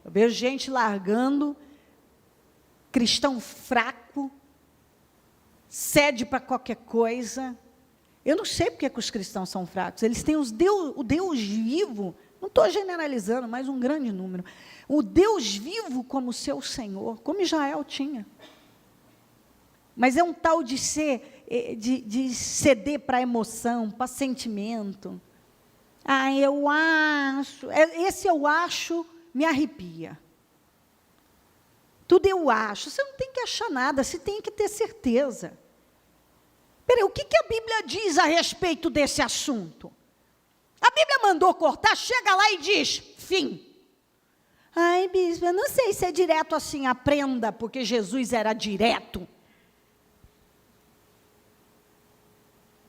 Speaker 1: Eu vejo gente largando, cristão fraco, cede para qualquer coisa. Eu não sei porque que os cristãos são fracos. Eles têm o Deus vivo, não estou generalizando, mas um grande número. O Deus vivo como seu Senhor, como Israel tinha. Mas é um tal de ceder para emoção, para sentimento. Ah, eu acho. Esse eu acho me arrepia. Tudo eu acho. Você não tem que achar nada, você tem que ter certeza. Peraí, o que a Bíblia diz a respeito desse assunto? A Bíblia mandou cortar, chega lá e diz, fim. Ai, bispo, eu não sei se é direto assim, aprenda, porque Jesus era direto.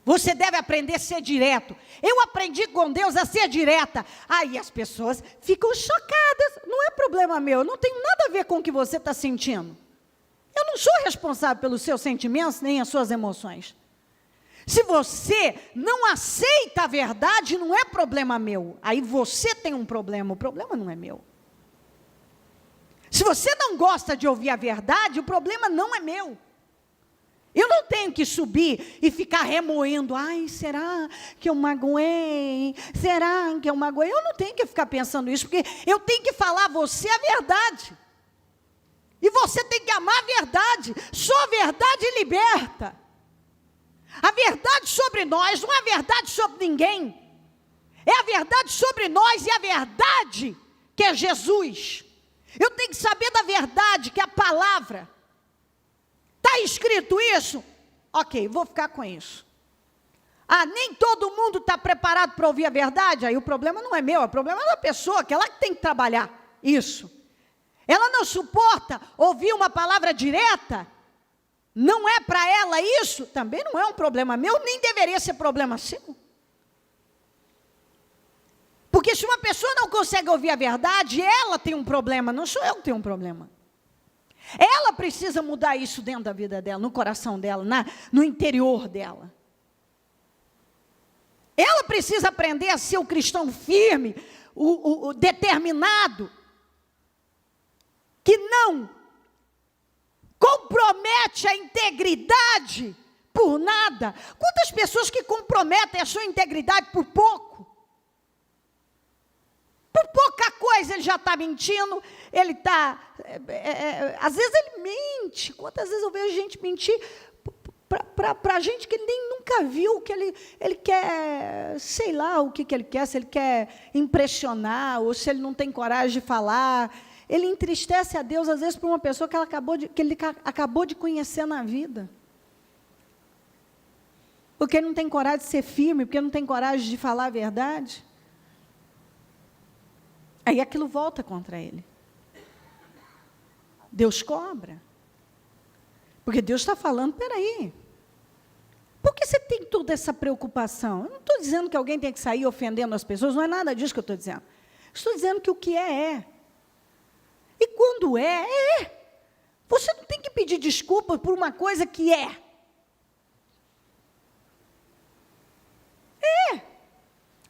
Speaker 1: Você deve aprender a ser direto. Eu aprendi com Deus a ser direta. Aí as pessoas ficam chocadas. Não é problema meu, não tem nada a ver com o que você está sentindo. Eu não sou responsável pelos seus sentimentos, nem as suas emoções. Se você não aceita a verdade, não é problema meu. Aí você tem um problema, o problema não é meu. Se você não gosta de ouvir a verdade, o problema não é meu. Eu não tenho que subir e ficar remoendo. Ai, será que eu magoei? Será que eu magoei? Eu não tenho que ficar pensando isso, porque eu tenho que falar a você a verdade. E você tem que amar a verdade. Só a verdade liberta. A verdade sobre nós não é a verdade sobre ninguém. É a verdade sobre nós e a verdade que é Jesus. Eu tenho que saber da verdade, que é a palavra. Está escrito isso? Ok, vou ficar com isso. Ah, nem todo mundo está preparado para ouvir a verdade? Aí o problema não é meu, o problema é da pessoa, que ela que tem que trabalhar isso. Ela não suporta ouvir uma palavra direta? Não é para ela isso? Também não é um problema meu, nem deveria ser problema seu. Porque se uma pessoa não consegue ouvir a verdade, ela tem um problema, não sou eu que tenho um problema. Ela precisa mudar isso dentro da vida dela, no coração dela, no interior dela. Ela precisa aprender a ser o cristão firme, o determinado, que não compromete a integridade por nada. Quantas pessoas que comprometem a sua integridade por pouco? Por pouca coisa ele já está mentindo, ele está... às vezes ele mente. Quantas vezes eu vejo gente mentir para gente que ele nem nunca viu, que ele quer, sei lá o que ele quer, se ele quer impressionar, ou se ele não tem coragem de falar. Ele entristece a Deus, às vezes, por uma pessoa que ele acabou de conhecer na vida. Porque ele não tem coragem de ser firme, porque ele não tem coragem de falar a verdade. Aí aquilo volta contra ele. Deus cobra. Porque Deus está falando, peraí, por que você tem toda essa preocupação? Eu não estou dizendo que alguém tem que sair ofendendo as pessoas, não é nada disso que eu estou dizendo. Estou dizendo que o que é. E quando é. Você não tem que pedir desculpa por uma coisa que é.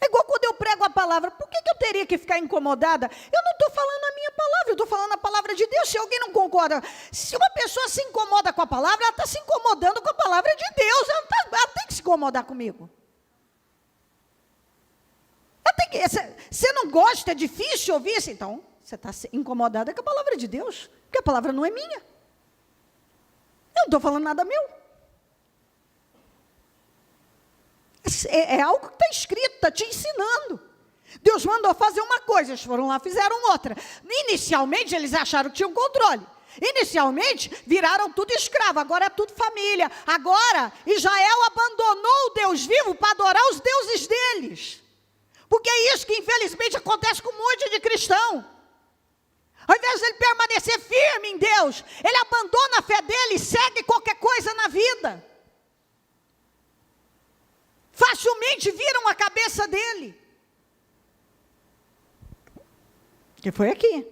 Speaker 1: É igual quando eu prego a palavra. Por que eu teria que ficar incomodada? Eu não estou falando a minha palavra, eu estou falando a palavra de Deus. Se alguém não concorda, se uma pessoa se incomoda com a palavra, ela está se incomodando com a palavra de Deus. Ela tem que se incomodar comigo. Você não gosta, é difícil ouvir isso, então você está incomodada com a palavra de Deus, porque a palavra não é minha. Eu não estou falando nada meu. É algo que está escrito, está te ensinando. Deus mandou fazer uma coisa, eles foram lá, fizeram outra. Inicialmente, eles acharam que tinham controle. Inicialmente, viraram tudo escravo, agora é tudo família. Agora, Israel abandonou o Deus vivo para adorar os deuses deles. Porque é isso que, infelizmente, acontece com um monte de cristão. Ao invés de ele permanecer firme em Deus, ele abandona a fé dele e segue qualquer coisa na vida. facilmente viram a cabeça dele. Que foi aqui.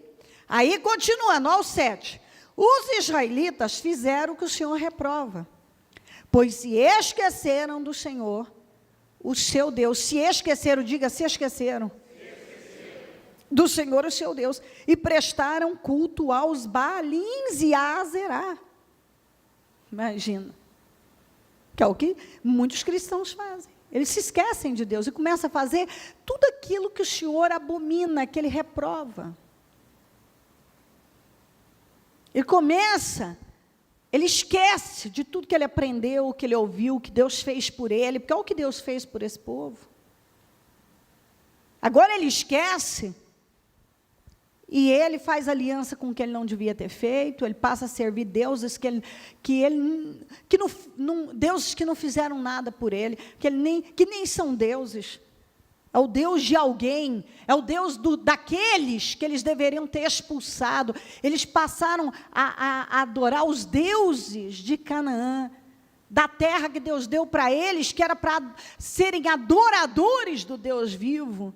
Speaker 1: Aí, continuando, ao 7. Os israelitas fizeram o que o Senhor reprova, pois se esqueceram do Senhor, o seu Deus. Se esqueceram, diga, se esqueceram. Do Senhor, o seu Deus. E prestaram culto aos Baalins e a Azerá. Imagina. Que é o que muitos cristãos fazem. Eles se esquecem de Deus e começam a fazer tudo aquilo que o Senhor abomina, que Ele reprova. Ele esquece de tudo que ele aprendeu, que ele ouviu, que Deus fez por ele, porque olha o que Deus fez por esse povo. Agora ele esquece, e ele faz aliança com o que ele não devia ter feito, ele passa a servir deuses deuses que não fizeram nada por ele, que nem são deuses. É o Deus de alguém, é o Deus daqueles que eles deveriam ter expulsado. Eles passaram a adorar os deuses de Canaã, da terra que Deus deu para eles, que era para serem adoradores do Deus vivo.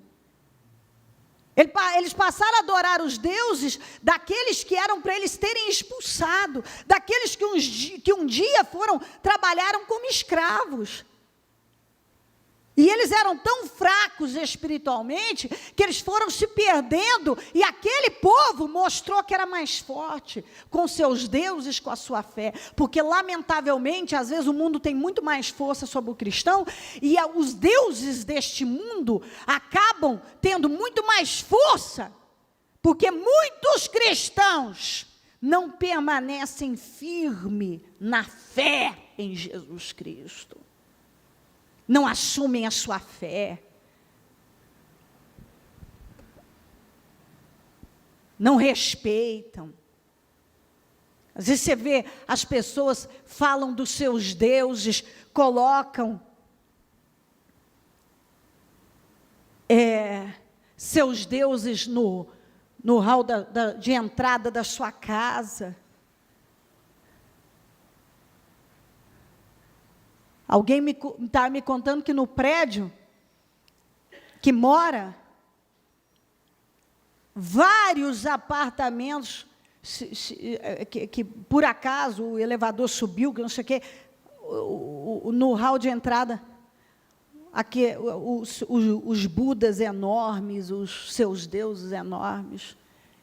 Speaker 1: Eles passaram a adorar os deuses daqueles que eram para eles terem expulsado, daqueles que um dia trabalharam como escravos. E eles eram tão fracos espiritualmente, que eles foram se perdendo, e aquele povo mostrou que era mais forte, com seus deuses, com a sua fé, porque lamentavelmente, às vezes o mundo tem muito mais força sobre o cristão, e os deuses deste mundo acabam tendo muito mais força, porque muitos cristãos não permanecem firmes na fé em Jesus Cristo. Não assumem a sua fé, não respeitam. Às vezes você vê, as pessoas falam dos seus deuses, colocam seus deuses no hall de entrada da sua casa. Alguém está me contando que no prédio que mora, vários apartamentos, que por acaso o elevador subiu, que não sei o quê, no hall de entrada, aqui, os budas enormes, os seus deuses enormes.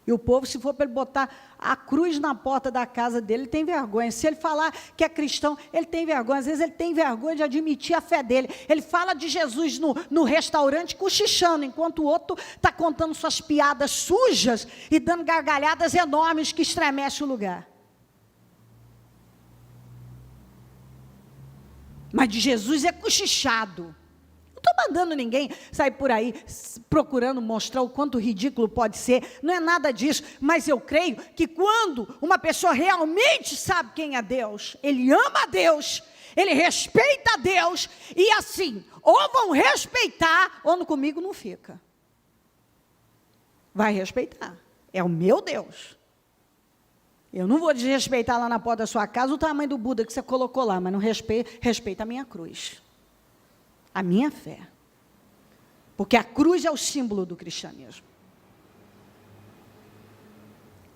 Speaker 1: E o povo, se for para ele botar a cruz na porta da casa dele, ele tem vergonha. Se ele falar que é cristão, ele tem vergonha. Às vezes ele tem vergonha de admitir a fé dele. Ele fala de Jesus no restaurante cochichando, enquanto o outro está contando suas piadas sujas e dando gargalhadas enormes que estremecem o lugar. Mas de Jesus é cochichado. Não estou mandando ninguém sair por aí procurando mostrar o quanto ridículo pode ser, não é nada disso, mas eu creio que quando uma pessoa realmente sabe quem é Deus, ele ama a Deus, ele respeita a Deus, e assim, ou vão respeitar, ou comigo não fica. Vai respeitar, é o meu Deus. Eu não vou desrespeitar lá na porta da sua casa o tamanho do Buda que você colocou lá, mas não respeita a minha cruz. A minha fé, porque a cruz é o símbolo do cristianismo.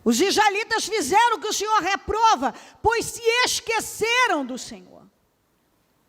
Speaker 1: Os israelitas fizeram o que o Senhor reprova, pois se esqueceram do Senhor,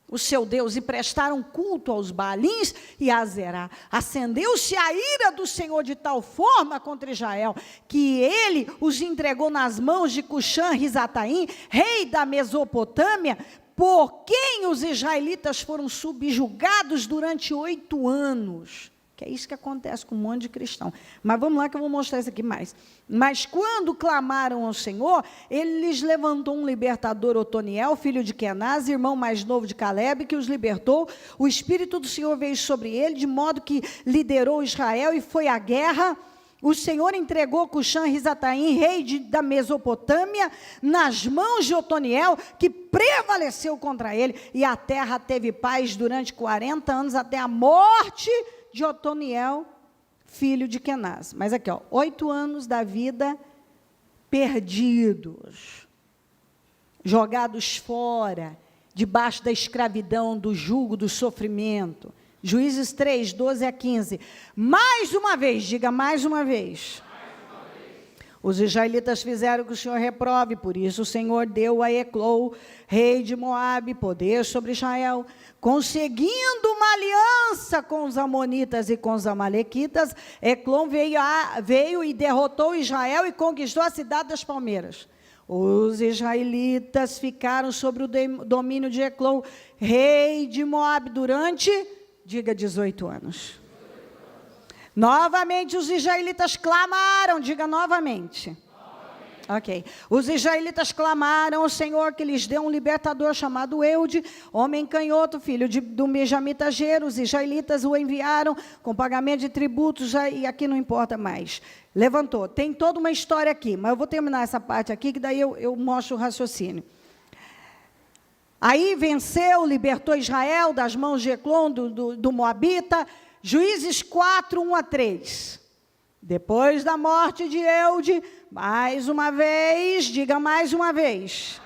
Speaker 1: o seu Deus, e prestaram culto aos Baalins e a Azerá. Acendeu-se a ira do Senhor de tal forma contra Israel, que ele os entregou nas mãos de Cuxã-Risataim, rei da Mesopotâmia, por quem os israelitas foram subjugados durante 8 anos. Que é isso que acontece com um monte de cristão. Mas vamos lá que eu vou mostrar isso aqui mais. Mas quando clamaram ao Senhor, ele lhes levantou um libertador, Otoniel, filho de Kenaz, irmão mais novo de Caleb, que os libertou. O Espírito do Senhor veio sobre ele, de modo que liderou Israel e foi à guerra. O Senhor entregou Cuxã-Risataim, rei da Mesopotâmia, nas mãos de Otoniel, que prevaleceu contra ele, e a terra teve paz durante 40 anos, até a morte de Otoniel, filho de Kenaz. Mas aqui, 8 anos da vida perdidos, jogados fora, debaixo da escravidão, do jugo, do sofrimento. Juízes 3, 12 a 15. Mais uma vez, diga mais uma vez. Os israelitas fizeram o que o Senhor reprove, por isso o Senhor deu a Eclou, rei de Moabe, poder sobre Israel, conseguindo uma aliança com os amonitas e com os amalequitas. Eclou veio e derrotou Israel e conquistou a cidade das palmeiras. Os israelitas ficaram sobre o domínio de Eclou, rei de Moabe, durante, diga, 18 anos. Novamente os israelitas clamaram, diga novamente. Ok. Os israelitas clamaram ao Senhor que lhes deu um libertador chamado Eude, homem canhoto, filho do benjamitageiro. Os israelitas o enviaram com pagamento de tributos, e aqui não importa mais. Levantou. Tem toda uma história aqui, mas eu vou terminar essa parte aqui, que daí eu mostro o raciocínio. Aí venceu, libertou Israel das mãos de Eclon, do Moabita. Juízes 4, 1 a 3. Depois da morte de Eude, mais uma vez, diga mais uma vez.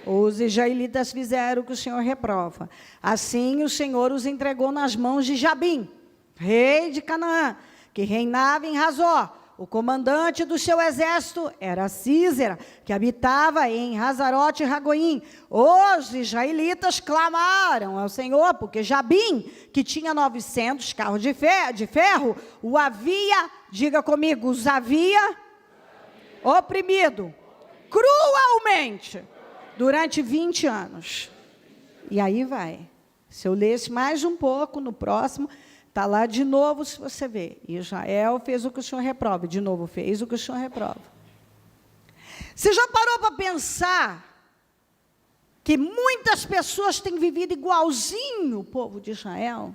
Speaker 1: Os israelitas fizeram o que o Senhor reprova. Assim o Senhor os entregou nas mãos de Jabim, rei de Canaã, que reinava em Hazor. O comandante do seu exército era Císera, que habitava em Hazarote e Ragoim. Os israelitas clamaram ao Senhor, porque Jabim, que tinha 900 carros de ferro, o havia, diga comigo, os havia oprimido cruelmente durante 20 anos. E aí vai. Se eu lesse mais um pouco no próximo, está lá de novo, se você vê. Israel fez o que o Senhor reprova. De novo, fez o que o Senhor reprova. Você já parou para pensar que muitas pessoas têm vivido igualzinho o povo de Israel?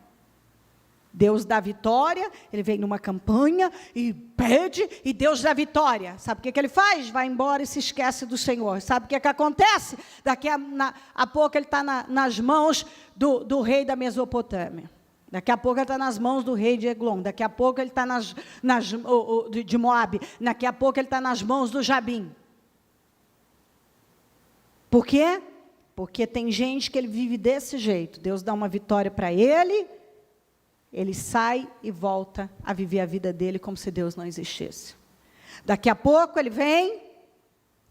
Speaker 1: Deus dá vitória, ele vem numa campanha e pede, e Deus dá vitória. Sabe o que ele faz? Vai embora e se esquece do Senhor. Sabe o que acontece? Daqui a pouco ele está nas mãos do rei da Mesopotâmia. Daqui a pouco ele está nas mãos do rei de Eglon. Daqui a pouco ele está de Moabe. Daqui a pouco ele está nas mãos do Jabim. Por quê? Porque tem gente que ele vive desse jeito. Deus dá uma vitória para ele, ele sai e volta a viver a vida dele como se Deus não existisse. Daqui a pouco ele vem,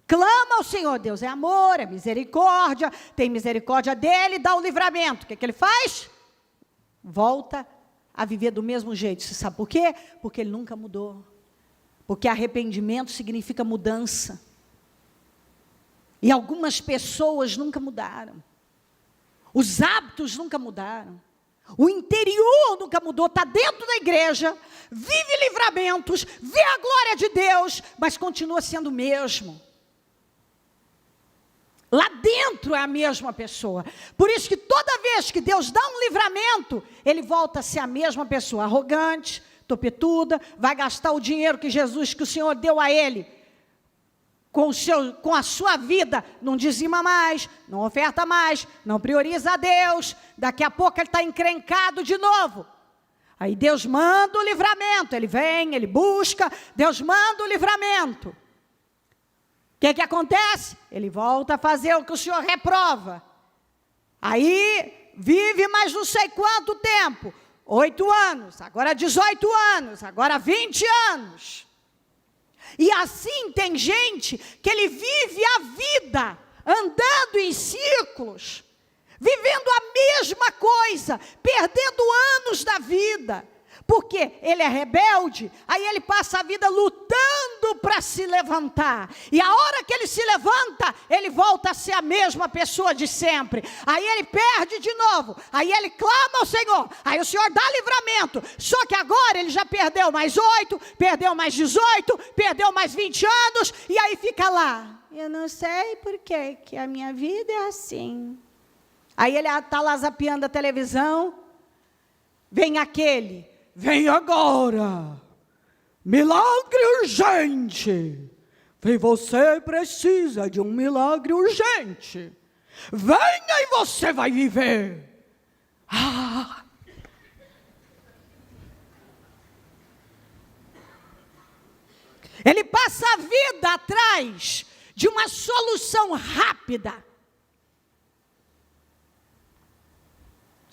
Speaker 1: clama ao Senhor. Deus é amor, é misericórdia, tem misericórdia dele, dá o livramento. O que ele faz? Volta a viver do mesmo jeito. Você sabe por quê? Porque ele nunca mudou. Porque arrependimento significa mudança. E algumas pessoas nunca mudaram. Os hábitos nunca mudaram. O interior nunca mudou. Está dentro da igreja, vive livramentos, vê a glória de Deus, mas continua sendo o mesmo. Lá dentro é a mesma pessoa. Por isso que toda vez que Deus dá um livramento, ele volta a ser a mesma pessoa, arrogante, topetuda, vai gastar o dinheiro que o Senhor deu a ele, com a sua vida, não dizima mais, não oferta mais, não prioriza a Deus. Daqui a pouco ele está encrencado de novo. Aí Deus manda o livramento, ele vem, ele busca, Deus manda o livramento. O que acontece? Ele volta a fazer o que o Senhor reprova. Aí, vive mais não sei quanto tempo. 8 anos, agora 18 anos, agora 20 anos. E assim tem gente que ele vive a vida, andando em círculos, vivendo a mesma coisa, perdendo anos da vida. Porque ele é rebelde, aí ele passa a vida lutando para se levantar. E a hora que ele se levanta, ele volta a ser a mesma pessoa de sempre. Aí ele perde de novo, aí ele clama ao Senhor, aí o Senhor dá livramento. Só que agora ele já perdeu mais 8, perdeu mais 18, perdeu mais 20 anos, e aí fica lá. Eu não sei por que a minha vida é assim. Aí ele está lá zapeando a televisão, vem aquele... Vem agora, milagre urgente. E você precisa de um milagre urgente. Venha e você vai viver. Ele passa a vida atrás de uma solução rápida.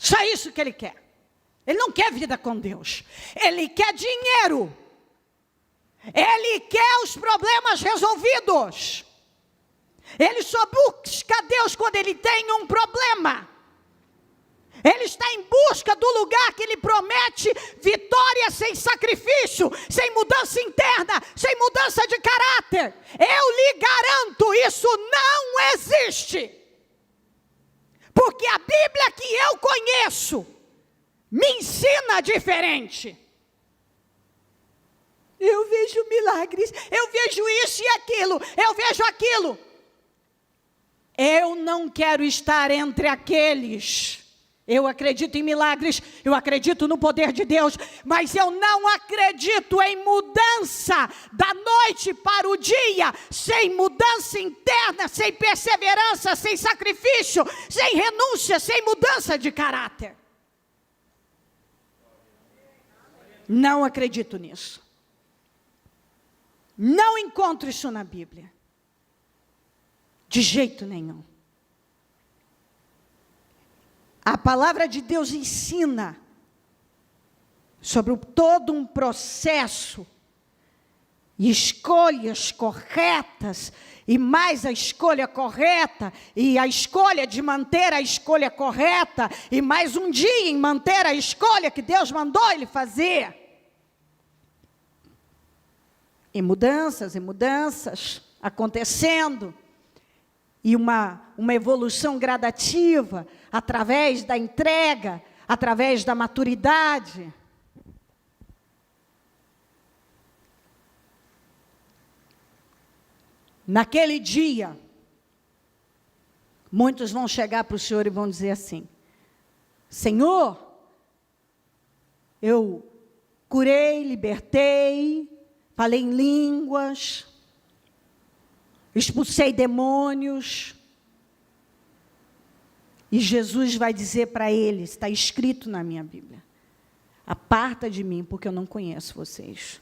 Speaker 1: Só isso que ele quer. Ele não quer vida com Deus. Ele quer dinheiro. Ele quer os problemas resolvidos. Ele só busca Deus quando ele tem um problema. Ele está em busca do lugar que ele promete vitória sem sacrifício, sem mudança interna, sem mudança de caráter. Eu lhe garanto, isso não existe. Porque a Bíblia que eu conheço me ensina diferente. Eu vejo milagres, eu vejo isso e aquilo, eu vejo aquilo. Eu não quero estar entre aqueles. Eu acredito em milagres, eu acredito no poder de Deus, mas eu não acredito em mudança da noite para o dia, sem mudança interna, sem perseverança, sem sacrifício, sem renúncia, sem mudança de caráter. Não acredito nisso. Não encontro isso na Bíblia. De jeito nenhum. A palavra de Deus ensina sobre todo um processo e escolhas corretas, e mais a escolha correta, e a escolha de manter a escolha correta, e mais um dia em manter a escolha que Deus mandou ele fazer. E mudanças acontecendo, e uma evolução gradativa, através da entrega, através da maturidade. Naquele dia, muitos vão chegar para o Senhor e vão dizer assim: Senhor, eu curei, libertei, falei em línguas, expulsei demônios. E Jesus vai dizer para eles, está escrito na minha Bíblia: aparta de mim, porque eu não conheço vocês.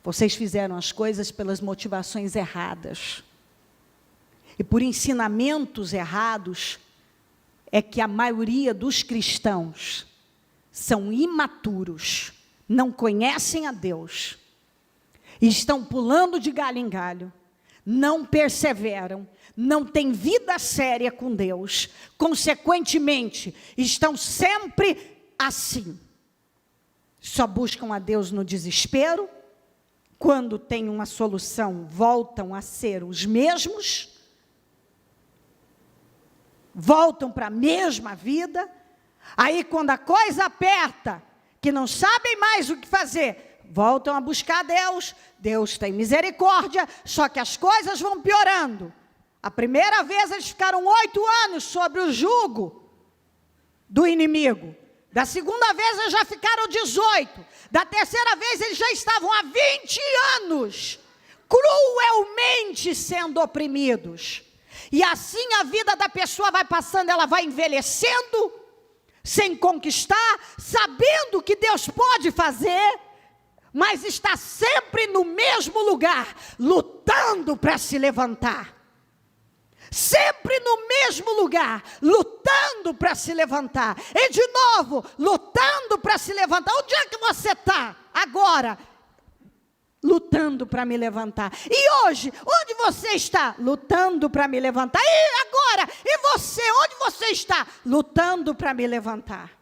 Speaker 1: Vocês fizeram as coisas pelas motivações erradas. E por ensinamentos errados, é que a maioria dos cristãos são imaturos, não conhecem a Deus, e estão pulando de galho em galho, não perseveram, não têm vida séria com Deus, consequentemente, estão sempre assim. Só buscam a Deus no desespero, quando tem uma solução, voltam a ser os mesmos, voltam para a mesma vida, aí quando a coisa aperta, que não sabem mais o que fazer, voltam a buscar Deus, Deus tem misericórdia, só que as coisas vão piorando. A primeira vez eles ficaram 8 anos sobre o jugo do inimigo. Da segunda vez eles já ficaram 18. Da terceira vez eles já estavam há 20 anos, cruelmente sendo oprimidos. E assim a vida da pessoa vai passando, ela vai envelhecendo, sem conquistar, sabendo que Deus pode fazer, mas está sempre no mesmo lugar, lutando para se levantar. Sempre no mesmo lugar, lutando para se levantar. E de novo, lutando para se levantar. Onde é que você está agora? Lutando para me levantar. E hoje, onde você está? Lutando para me levantar. E agora? E você, onde você está? Lutando para me levantar.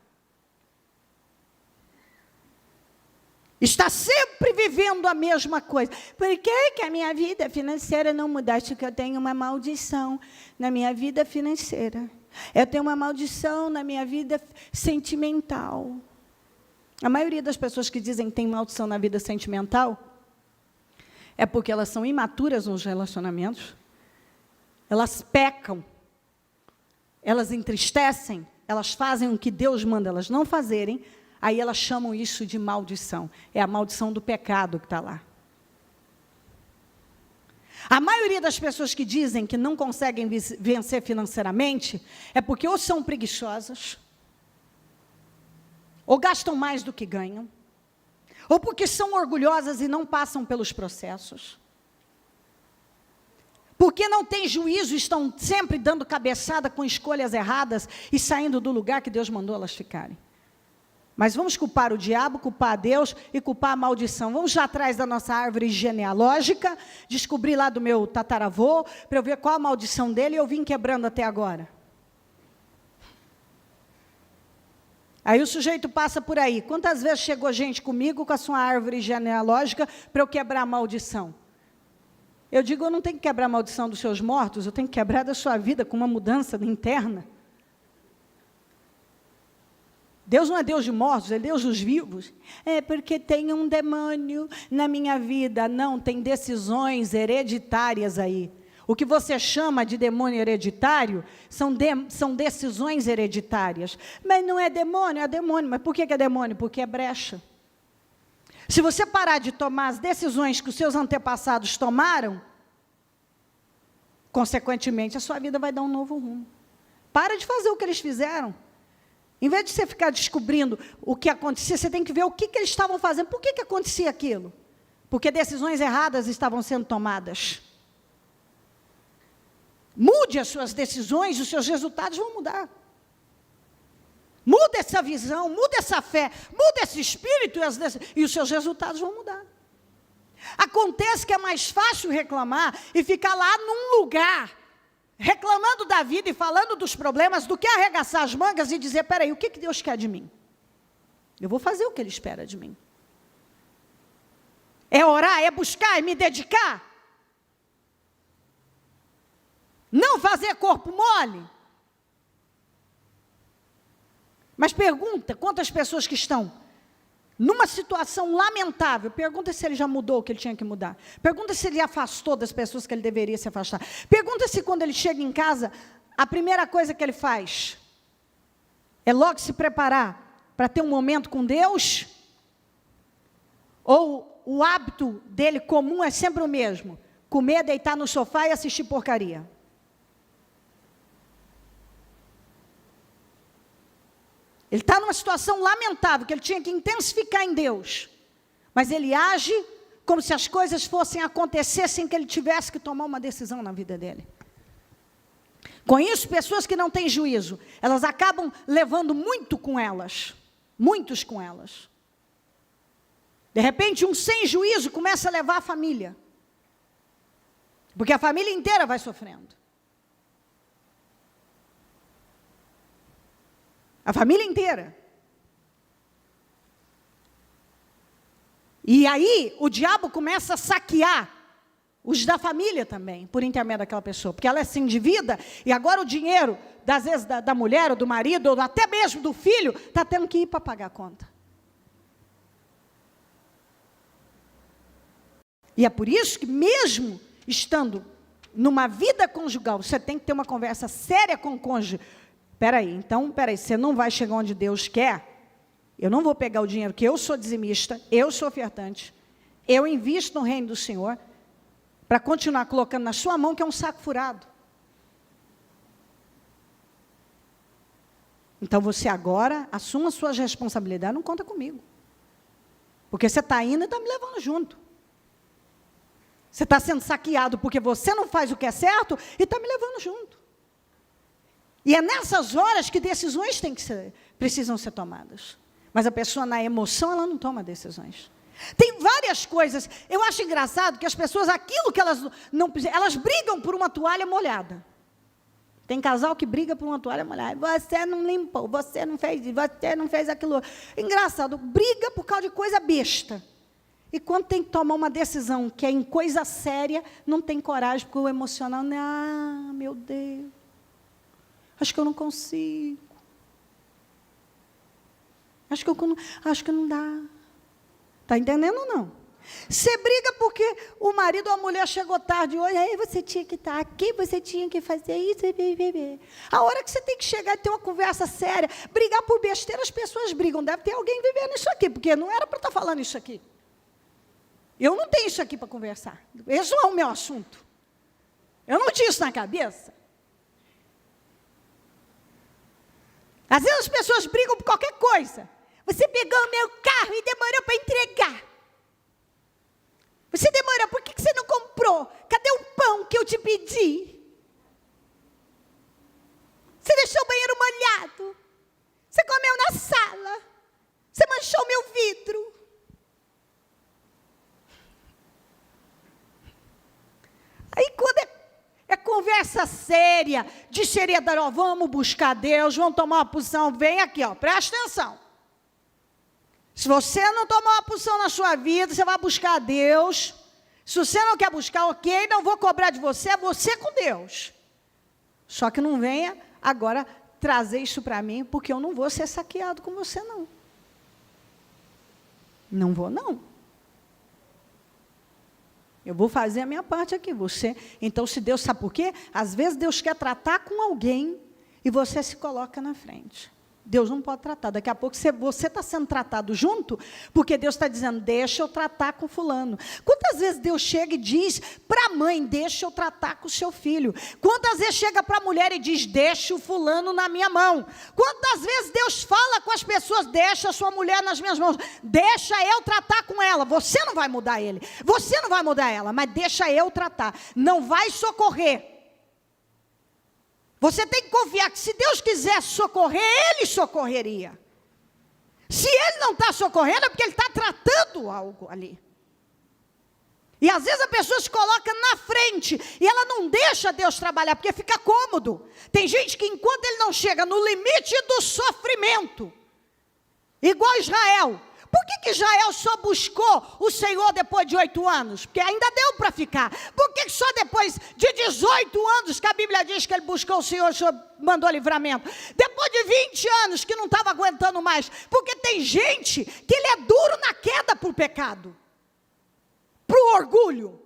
Speaker 1: Está sempre vivendo a mesma coisa. Por que a minha vida financeira não mudaste? Porque eu tenho uma maldição na minha vida financeira. Eu tenho uma maldição na minha vida sentimental. A maioria das pessoas que dizem que tem maldição na vida sentimental é porque elas são imaturas nos relacionamentos, elas pecam, elas entristecem, elas fazem o que Deus manda elas não fazerem, aí elas chamam isso de maldição. É a maldição do pecado que está lá. A maioria das pessoas que dizem que não conseguem vencer financeiramente é porque ou são preguiçosas, ou gastam mais do que ganham, ou porque são orgulhosas e não passam pelos processos. Porque não tem juízo, estão sempre dando cabeçada com escolhas erradas e saindo do lugar que Deus mandou elas ficarem. Mas vamos culpar o diabo, culpar a Deus e culpar a maldição. Vamos já atrás da nossa árvore genealógica, descobrir lá do meu tataravô, para eu ver qual a maldição dele, e eu vim quebrando até agora. Aí o sujeito passa por aí. Quantas vezes chegou gente comigo com a sua árvore genealógica para eu quebrar a maldição? Eu digo, eu não tenho que quebrar a maldição dos seus mortos, eu tenho que quebrar da sua vida com uma mudança interna. Deus não é Deus de mortos, é Deus dos vivos. É porque tem um demônio na minha vida. Não, tem decisões hereditárias aí. O que você chama de demônio hereditário são decisões hereditárias. Mas não é demônio, é demônio. Mas por que é demônio? Porque é brecha. Se você parar de tomar as decisões que os seus antepassados tomaram, consequentemente, a sua vida vai dar um novo rumo. Para de fazer o que eles fizeram. Em vez de você ficar descobrindo o que acontecia, você tem que ver o que eles estavam fazendo. Por que acontecia aquilo? Porque decisões erradas estavam sendo tomadas. Mude as suas decisões, os seus resultados vão mudar. Muda essa visão, muda essa fé, muda esse espírito e os seus resultados vão mudar. Acontece que é mais fácil reclamar e ficar lá num lugar, reclamando da vida e falando dos problemas, do que arregaçar as mangas e dizer, peraí, o que Deus quer de mim? Eu vou fazer o que Ele espera de mim. É orar, é buscar, é me dedicar. Não fazer corpo mole. Mas pergunta, quantas pessoas que estão numa situação lamentável, pergunta se ele já mudou o que ele tinha que mudar. Pergunta se ele afastou das pessoas que ele deveria se afastar. Pergunta se quando ele chega em casa, a primeira coisa que ele faz é logo se preparar para ter um momento com Deus, ou o hábito dele comum é sempre o mesmo, comer, deitar no sofá e assistir porcaria. Ele está numa situação lamentável, que ele tinha que intensificar em Deus. Mas ele age como se as coisas fossem acontecer sem que ele tivesse que tomar uma decisão na vida dele. Com isso, pessoas que não têm juízo, elas acabam levando muito com elas. Muitos com elas. De repente, um sem juízo começa a levar a família. Porque a família inteira vai sofrendo. A família inteira. E aí, o diabo começa a saquear os da família também, por intermédio daquela pessoa. Porque ela se endivida, e agora o dinheiro, às vezes da mulher, ou do marido, ou até mesmo do filho, está tendo que ir para pagar a conta. E é por isso que, mesmo estando numa vida conjugal, você tem que ter uma conversa séria com o cônjuge. Peraí, você não vai chegar onde Deus quer? Eu não vou pegar o dinheiro, que eu sou dizimista, eu sou ofertante, eu invisto no reino do Senhor, para continuar colocando na sua mão, que é um saco furado. Então você agora assuma suas responsabilidades, não conta comigo. Porque você está indo e está me levando junto. Você está sendo saqueado porque você não faz o que é certo e está me levando junto. E é nessas horas que decisões precisam ser tomadas. Mas a pessoa, na emoção, ela não toma decisões. Tem várias coisas. Eu acho engraçado que as pessoas, aquilo que elas não... Elas brigam por uma toalha molhada. Tem casal que briga por uma toalha molhada. Você não limpou, você não fez aquilo. Engraçado, briga por causa de coisa besta. E quando tem que tomar uma decisão que é em coisa séria, não tem coragem, porque o emocional... Ah, meu Deus. Acho que eu não consigo. Acho que não dá. Está entendendo ou não? Você briga porque o marido ou a mulher chegou tarde hoje, aí você tinha que estar aqui, você tinha que fazer isso. A hora que você tem que chegar e ter uma conversa séria, brigar por besteira, as pessoas brigam. Deve ter alguém vivendo isso aqui, porque não era para estar falando isso aqui. Eu não tenho isso aqui para conversar. Esse não é o meu assunto. Eu não tinha isso na cabeça. Às vezes as pessoas brigam por qualquer coisa. Você pegou o meu carro e demorou para entregar. Você demorou, por que você não comprou? Cadê o pão que eu te pedi? conversa séria, de seriedade, ó, vamos buscar Deus, vamos tomar uma posição, vem aqui, ó, presta atenção. Se você não tomar uma posição na sua vida, você vai buscar Deus. Se você não quer buscar, ok, não vou cobrar de você, é você com Deus. Só que não venha agora trazer isso para mim, porque eu não vou ser saqueado com você, não. Não vou, não. Eu vou fazer a minha parte aqui, você. Então, se Deus, sabe por quê? Às vezes Deus quer tratar com alguém e você se coloca na frente. Deus não pode tratar. Daqui a pouco você está sendo tratado junto, porque Deus está dizendo, deixa eu tratar com fulano. Quantas vezes Deus chega e diz para a mãe, deixa eu tratar com o seu filho? Quantas vezes chega para a mulher e diz, deixa o fulano na minha mão? Quantas vezes Deus fala com as pessoas, deixa a sua mulher nas minhas mãos, deixa eu tratar com ela. Você não vai mudar ele, você não vai mudar ela, mas deixa eu tratar. Não vai socorrer. Você tem que confiar que se Deus quiser socorrer, Ele socorreria. Se Ele não está socorrendo, é porque Ele está tratando algo ali. E às vezes a pessoa se coloca na frente, e ela não deixa Deus trabalhar, porque fica cômodo. Tem gente que enquanto Ele não chega no limite do sofrimento, igual Israel. Por que Israel só buscou o Senhor depois de 8 anos? Porque ainda deu para ficar. Por que só depois de 18 anos que a Bíblia diz que ele buscou o Senhor mandou livramento? Depois de 20 anos que não estava aguentando mais. Porque tem gente que ele é duro na queda para o pecado. Para o orgulho.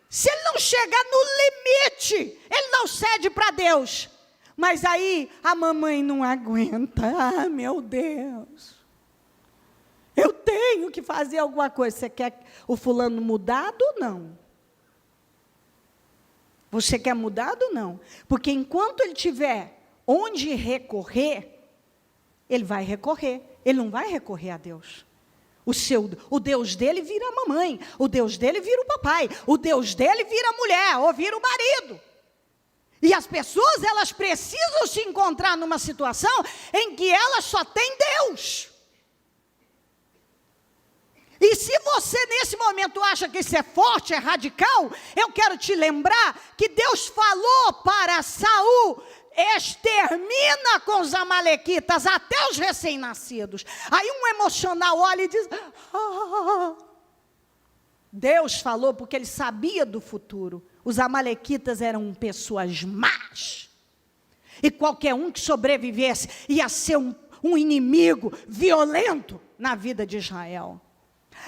Speaker 1: Se ele não chegar no limite, ele não cede para Deus. Mas aí a mamãe não aguenta. Ah, meu Deus. Eu tenho que fazer alguma coisa. Você quer o fulano mudado ou não? Você quer mudado ou não? Porque enquanto ele tiver onde recorrer, ele vai recorrer. Ele não vai recorrer a Deus. O Deus dele vira a mamãe. O Deus dele vira o papai. O Deus dele vira a mulher ou vira o marido. E as pessoas, elas precisam se encontrar numa situação em que elas só têm Deus. E se você nesse momento acha que isso é forte, é radical, eu quero te lembrar que Deus falou para Saul, extermina com os amalequitas até os recém-nascidos. Aí um emocional olha e diz, Deus falou porque ele sabia do futuro. Os amalequitas eram pessoas más. E qualquer um que sobrevivesse ia ser um inimigo violento na vida de Israel.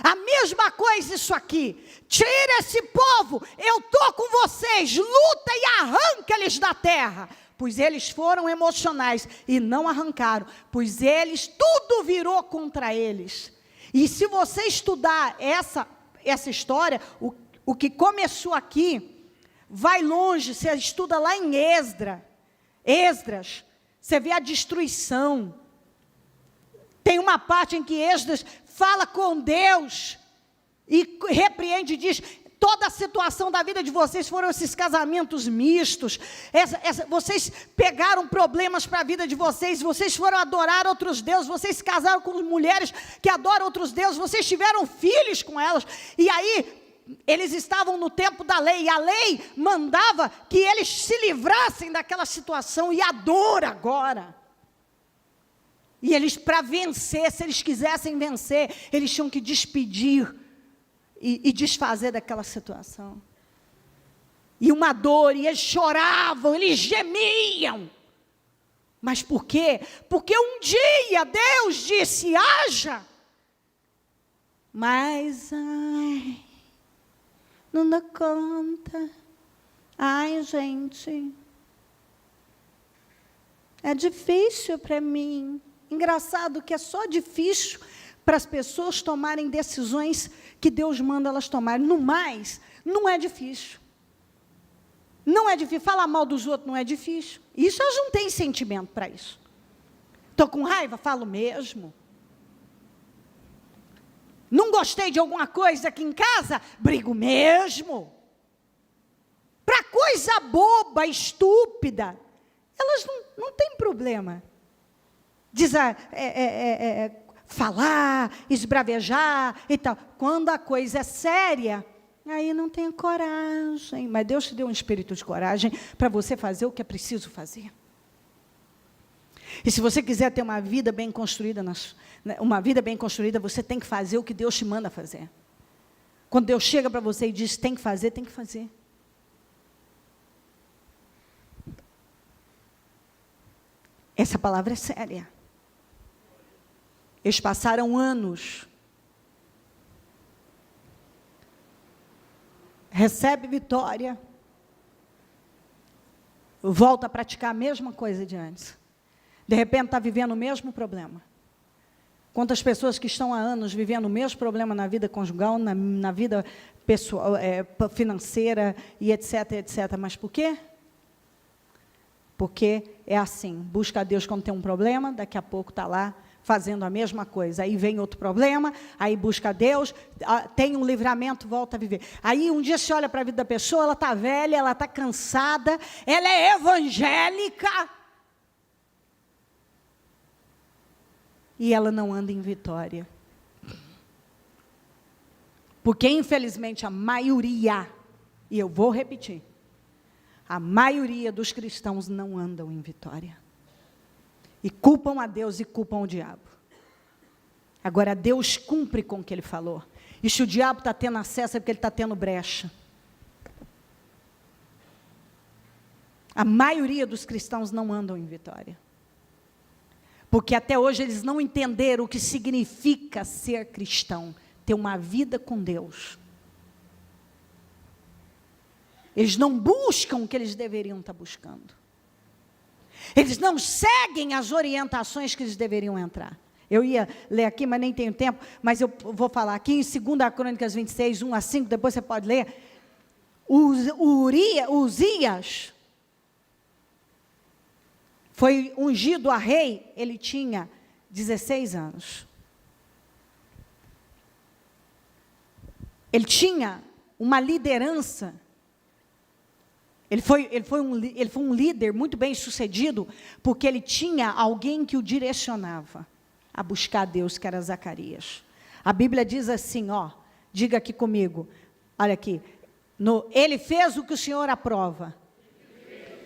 Speaker 1: A mesma coisa isso aqui. Tira esse povo, eu estou com vocês, luta e arranca-lhes da terra. Pois eles foram emocionais e não arrancaram, pois tudo virou contra eles. E se você estudar essa história, o que começou aqui, vai longe. Você estuda lá em Esdras, você vê a destruição. Tem uma parte em que Esdras fala com Deus e repreende e diz, toda a situação da vida de vocês foram esses casamentos mistos, vocês pegaram problemas para a vida de vocês foram adorar outros deuses, vocês se casaram com mulheres que adoram outros deuses, vocês tiveram filhos com elas, e aí eles estavam no tempo da lei, e a lei mandava que eles se livrassem daquela situação, e a dor agora. E eles, para vencer, se eles quisessem vencer, eles tinham que despedir e desfazer daquela situação. E uma dor, e eles choravam, eles gemiam. Mas por quê? Porque um dia Deus disse, haja. Mas, ai, não dá conta. Ai, gente, é difícil para mim. Engraçado que é só difícil para as pessoas tomarem decisões que Deus manda elas tomarem. No mais, não é difícil. Não é difícil. Falar mal dos outros não é difícil. Isso elas não têm sentimento para isso. Estou com raiva? Falo mesmo. Não gostei de alguma coisa aqui em casa? Brigo mesmo. Para coisa boba, estúpida, elas não têm problema. Falar, esbravejar e tal. Quando a coisa é séria, Aí não tem coragem. Mas Deus te deu um espírito de coragem para você fazer o que é preciso fazer. E se você quiser ter uma vida bem construída, você tem que fazer o que Deus te manda fazer. Quando Deus chega para você e diz, tem que fazer, tem que fazer. Essa palavra é séria. Eles passaram anos. Recebe vitória. Volta a praticar a mesma coisa de antes. De repente está vivendo o mesmo problema. Quantas pessoas que estão há anos vivendo o mesmo problema na vida conjugal, na vida pessoal, financeira e etc, etc. Mas por quê? Porque é assim, busca a Deus quando tem um problema, daqui a pouco está lá fazendo a mesma coisa. Aí vem outro problema, aí busca a Deus, tem um livramento, volta a viver. Aí um dia você olha para a vida da pessoa, ela está velha, ela está cansada, ela é evangélica. E ela não anda em vitória. Porque, infelizmente, a maioria, e eu vou repetir, a maioria dos cristãos não andam em vitória. E culpam a Deus e culpam o diabo. Agora, Deus cumpre com o que Ele falou. E se o diabo está tendo acesso, é porque ele está tendo brecha. A maioria dos cristãos não andam em vitória. Porque até hoje eles não entenderam o que significa ser cristão, ter uma vida com Deus. Eles não buscam o que eles deveriam estar buscando. Eles não seguem as orientações que eles deveriam entrar. Eu ia ler aqui, mas nem tenho tempo, mas eu vou falar aqui em 2 Crônicas 26, 1 a 5, depois você pode ler. Uzias foi ungido a rei, ele tinha 16 anos. Ele tinha uma liderança. Ele foi um líder muito bem sucedido, porque ele tinha alguém que o direcionava a buscar a Deus, que era Zacarias. A Bíblia diz assim, diga aqui comigo, olha aqui, ele fez o que o Senhor aprova,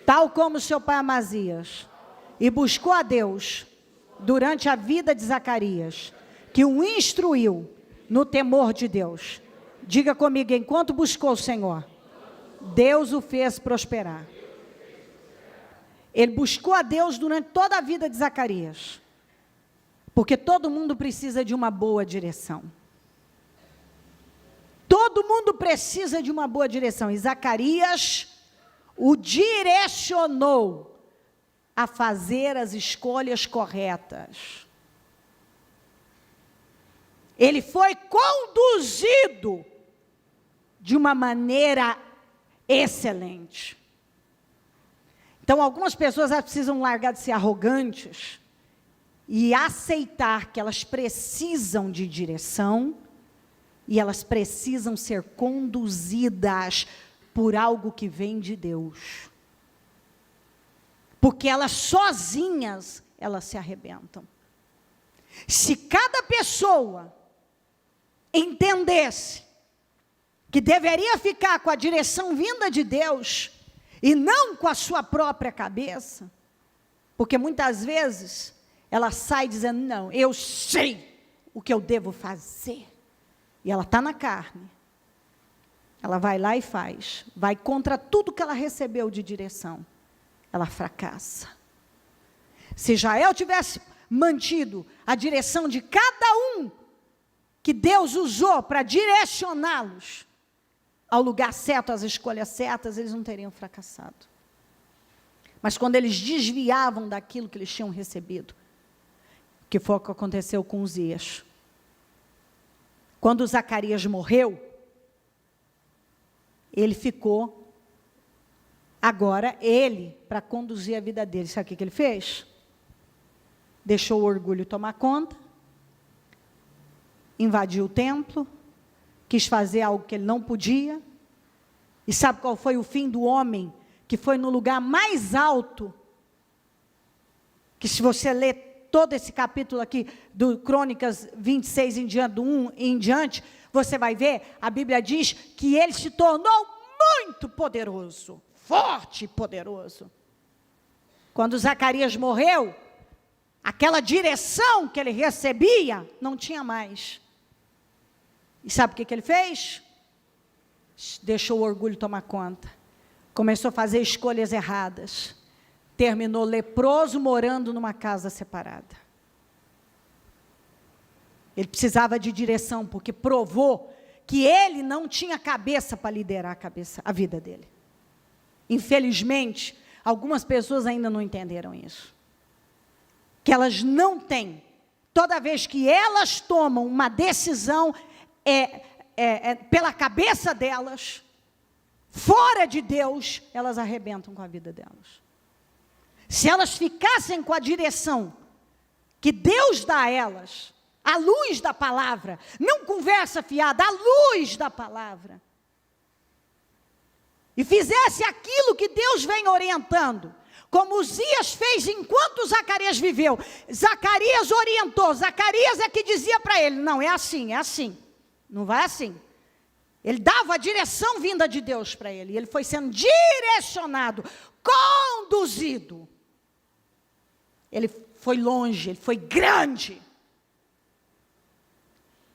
Speaker 1: tal como seu pai Amazias, e buscou a Deus durante a vida de Zacarias, que o instruiu no temor de Deus. Diga comigo, enquanto buscou o Senhor, Deus o fez prosperar. Ele buscou a Deus durante toda a vida de Zacarias, porque todo mundo precisa de uma boa direção. Todo mundo precisa de uma boa direção, e Zacarias o direcionou a fazer as escolhas corretas. Ele foi conduzido de uma maneira excelente. Então, algumas pessoas precisam largar de ser arrogantes e aceitar que elas precisam de direção e elas precisam ser conduzidas por algo que vem de Deus. Porque elas sozinhas, elas se arrebentam. Se cada pessoa entendesse que deveria ficar com a direção vinda de Deus, e não com a sua própria cabeça, porque muitas vezes ela sai dizendo, não, eu sei o que eu devo fazer, e ela está na carne, ela vai lá e faz, vai contra tudo que ela recebeu de direção, ela fracassa. Se Jael tivesse mantido a direção de cada um que Deus usou para direcioná-los ao lugar certo, às escolhas certas, eles não teriam fracassado. Mas quando eles desviavam daquilo que eles tinham recebido, que foi o que aconteceu com Uzias. Quando Zacarias morreu, ele ficou, agora ele, para conduzir a vida dele. Sabe o que ele fez? Deixou o orgulho tomar conta, invadiu o templo, quis fazer algo que ele não podia. E sabe qual foi o fim do homem que foi no lugar mais alto? Que se você ler todo esse capítulo aqui, do Crônicas 26 em diante, do 1 em diante,
Speaker 2: você vai ver, a Bíblia diz que ele se tornou muito poderoso, forte e poderoso. Quando Zacarias morreu, aquela direção que ele recebia, não tinha mais. E sabe o que ele fez? Deixou o orgulho tomar conta. Começou a fazer escolhas erradas. Terminou leproso, morando numa casa separada. Ele precisava de direção, porque provou que ele não tinha cabeça para liderar a vida dele. Infelizmente, algumas pessoas ainda não entenderam isso. Que elas não têm. Toda vez que elas tomam uma decisão, pela cabeça delas, fora de Deus, elas arrebentam com a vida delas. Se elas ficassem com a direção que Deus dá a elas, à luz da palavra, não conversa fiada, à luz da palavra, e fizesse aquilo que Deus vem orientando, como Uzias fez enquanto Zacarias viveu. Zacarias orientou, Zacarias é que dizia para ele, não, é assim, não vai assim. Ele dava a direção vinda de Deus para ele, e ele foi sendo direcionado, conduzido. Ele foi longe, ele foi grande.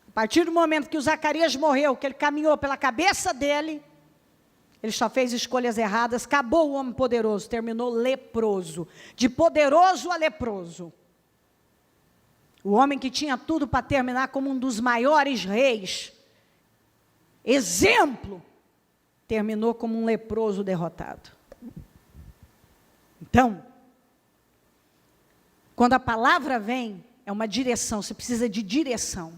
Speaker 2: A partir do momento que o Zacarias morreu, que ele caminhou pela cabeça dele, ele só fez escolhas erradas, acabou o homem poderoso, terminou leproso, de poderoso a leproso. O homem que tinha tudo para terminar como um dos maiores reis, exemplo, terminou como um leproso derrotado. Então, quando a palavra vem, é uma direção, você precisa de direção.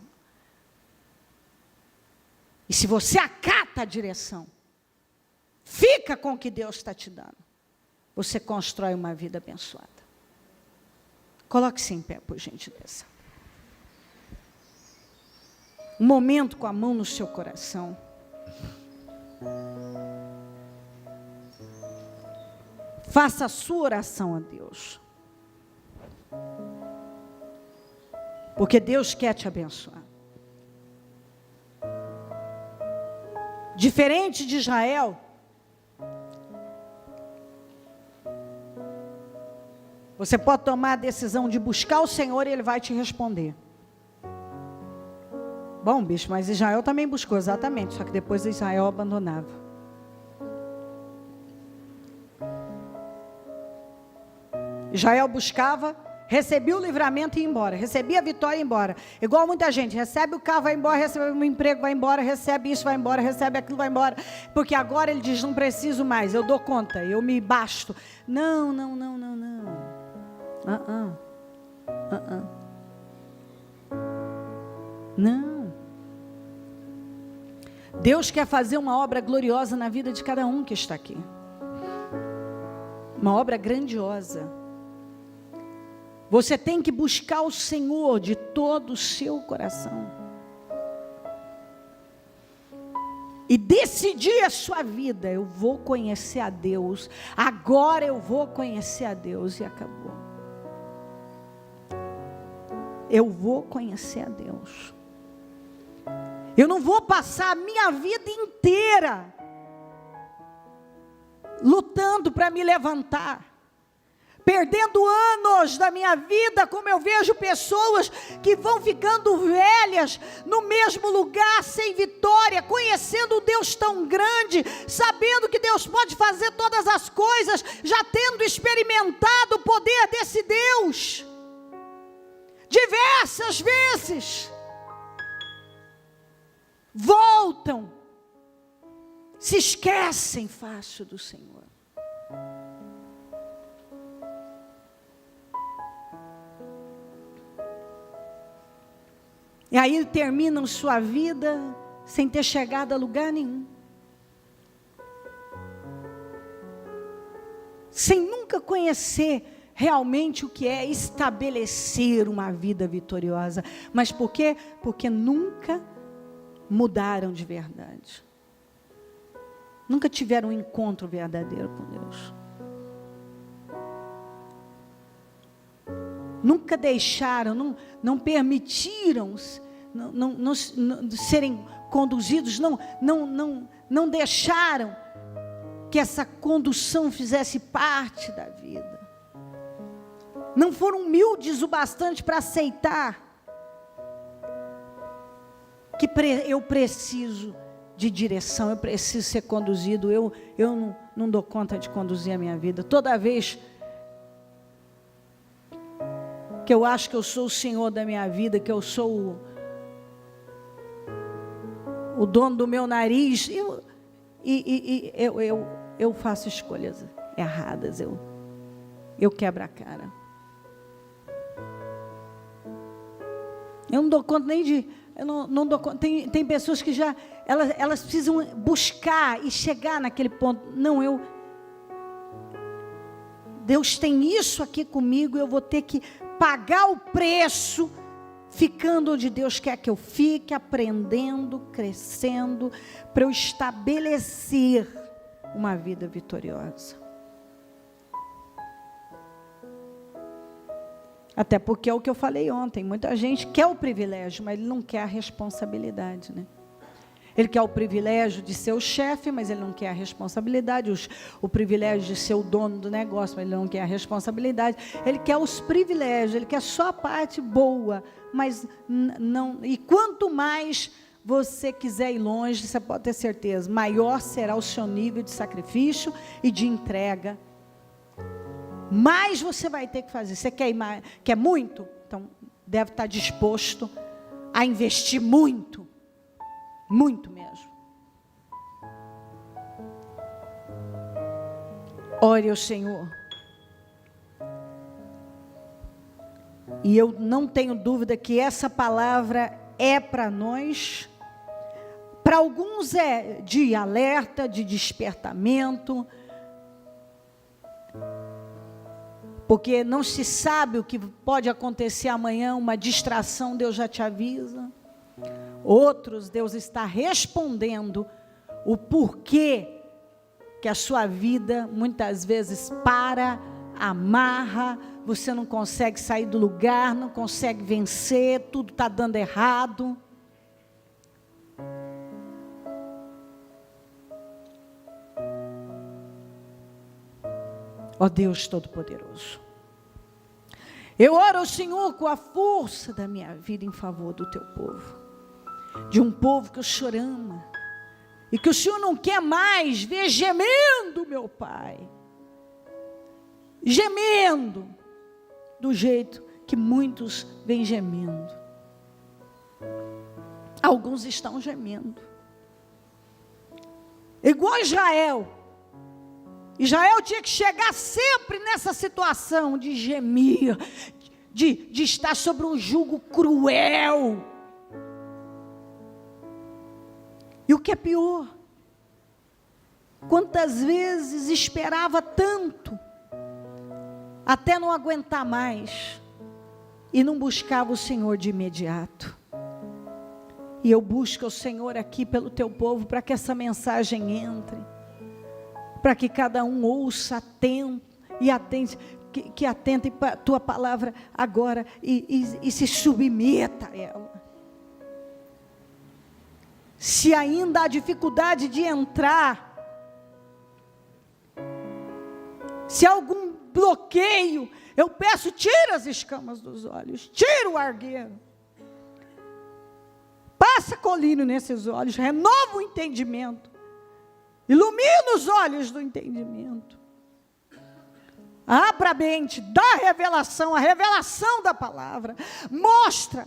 Speaker 2: E se você acata a direção, fica com o que Deus está te dando, você constrói uma vida abençoada. Coloque-se em pé, por gentileza. Um momento com a mão no seu coração. Faça a sua oração a Deus. Porque Deus quer te abençoar. Diferente de Israel, você pode tomar a decisão de buscar o Senhor e Ele vai te responder. Bom, bicho, mas Israel também buscou, exatamente, só que depois Israel abandonava. Israel buscava, recebia o livramento e ia embora, recebia a vitória e ia embora. Igual muita gente, recebe o carro, vai embora, recebe o emprego, vai embora, recebe isso, vai embora, recebe aquilo, vai embora. Porque agora ele diz, não preciso mais, eu dou conta, eu me basto. Não. Não. Deus quer fazer uma obra gloriosa na vida de cada um que está aqui. Uma obra grandiosa. Você tem que buscar o Senhor de todo o seu coração. E decidir a sua vida. Eu vou conhecer a Deus. Agora eu vou conhecer a Deus. E acabou. Eu vou conhecer a Deus. Eu não vou passar a minha vida inteira lutando para me levantar, perdendo anos da minha vida, como eu vejo pessoas que vão ficando velhas no mesmo lugar, sem vitória, conhecendo um Deus tão grande, sabendo que Deus pode fazer todas as coisas, já tendo experimentado o poder desse Deus, diversas vezes. Voltam, se esquecem fácil do Senhor. E aí terminam sua vida sem ter chegado a lugar nenhum. Sem nunca conhecer realmente o que é estabelecer uma vida vitoriosa. Mas por quê? Porque nunca mudaram de verdade. Nunca tiveram um encontro verdadeiro com Deus. Nunca deixaram, não permitiram, serem conduzidos, não deixaram que essa condução fizesse parte da vida. Não foram humildes o bastante para aceitar que eu preciso de direção, eu preciso ser conduzido, eu não dou conta de conduzir a minha vida. Toda vez que eu acho que eu sou o Senhor da minha vida, que eu sou o dono do meu nariz, eu faço escolhas erradas, eu quebro a cara. Eu não dou conta nem de... Eu não dou conta. Tem pessoas que já... Elas precisam buscar e chegar naquele ponto. Não, Deus tem isso aqui comigo, eu vou ter que pagar o preço, ficando onde Deus quer que eu fique, aprendendo, crescendo, para eu estabelecer uma vida vitoriosa. Até porque é o que eu falei ontem, muita gente quer o privilégio, mas ele não quer a responsabilidade, né? Ele quer o privilégio de ser o chefe, mas ele não quer a responsabilidade, o privilégio de ser o dono do negócio, mas ele não quer a responsabilidade. Ele quer os privilégios, ele quer só a parte boa, mas não. E quanto mais você quiser ir longe, você pode ter certeza, maior será o seu nível de sacrifício e de entrega. Mais você vai ter que fazer. Você quer ir mais, quer muito? Então deve estar disposto a investir muito. Muito mesmo. Ore ao Senhor. E eu não tenho dúvida que essa palavra é para nós. Para alguns é de alerta, de despertamento. Porque não se sabe o que pode acontecer amanhã, uma distração, Deus já te avisa. Outros, Deus está respondendo o porquê que a sua vida muitas vezes para, amarra, você não consegue sair do lugar, não consegue vencer, tudo está dando errado. Ó Deus Todo-Poderoso, eu oro ao Senhor com a força da minha vida em favor do teu povo, de um povo que o Senhor ama, e que o Senhor não quer mais ver gemendo, meu Pai, gemendo, do jeito que muitos vêm gemendo. Alguns estão gemendo, igual Israel. Israel tinha que chegar sempre nessa situação de gemir, de estar sobre um jugo cruel. E o que é pior, quantas vezes esperava tanto, até não aguentar mais, e não buscava o Senhor de imediato. E eu busco o Senhor aqui pelo teu povo, para que essa mensagem entre, para que cada um ouça atento e atente, que atente para a tua palavra agora e se submeta a ela. Se ainda há dificuldade de entrar, se há algum bloqueio, eu peço, tira as escamas dos olhos, tira o argueiro, passa colírio nesses olhos, renova o entendimento, ilumina os olhos do entendimento, abra a mente, dá a revelação da palavra, mostra,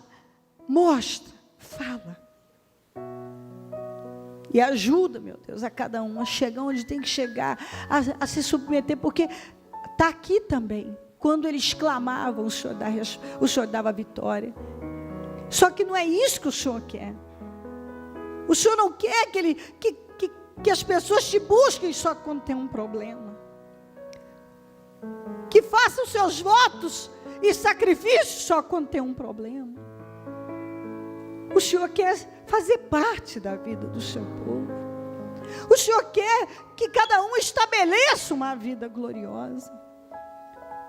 Speaker 2: fala, e ajuda, meu Deus, a cada um a chegar onde tem que chegar, a se submeter, porque está aqui também, quando eles clamavam, o Senhor dava vitória. Só que não é isso que o Senhor quer. O Senhor não quer que as pessoas te busquem só quando tem um problema, que façam seus votos e sacrifícios só quando tem um problema. O Senhor quer fazer parte da vida do seu povo. O Senhor quer que cada um estabeleça uma vida gloriosa.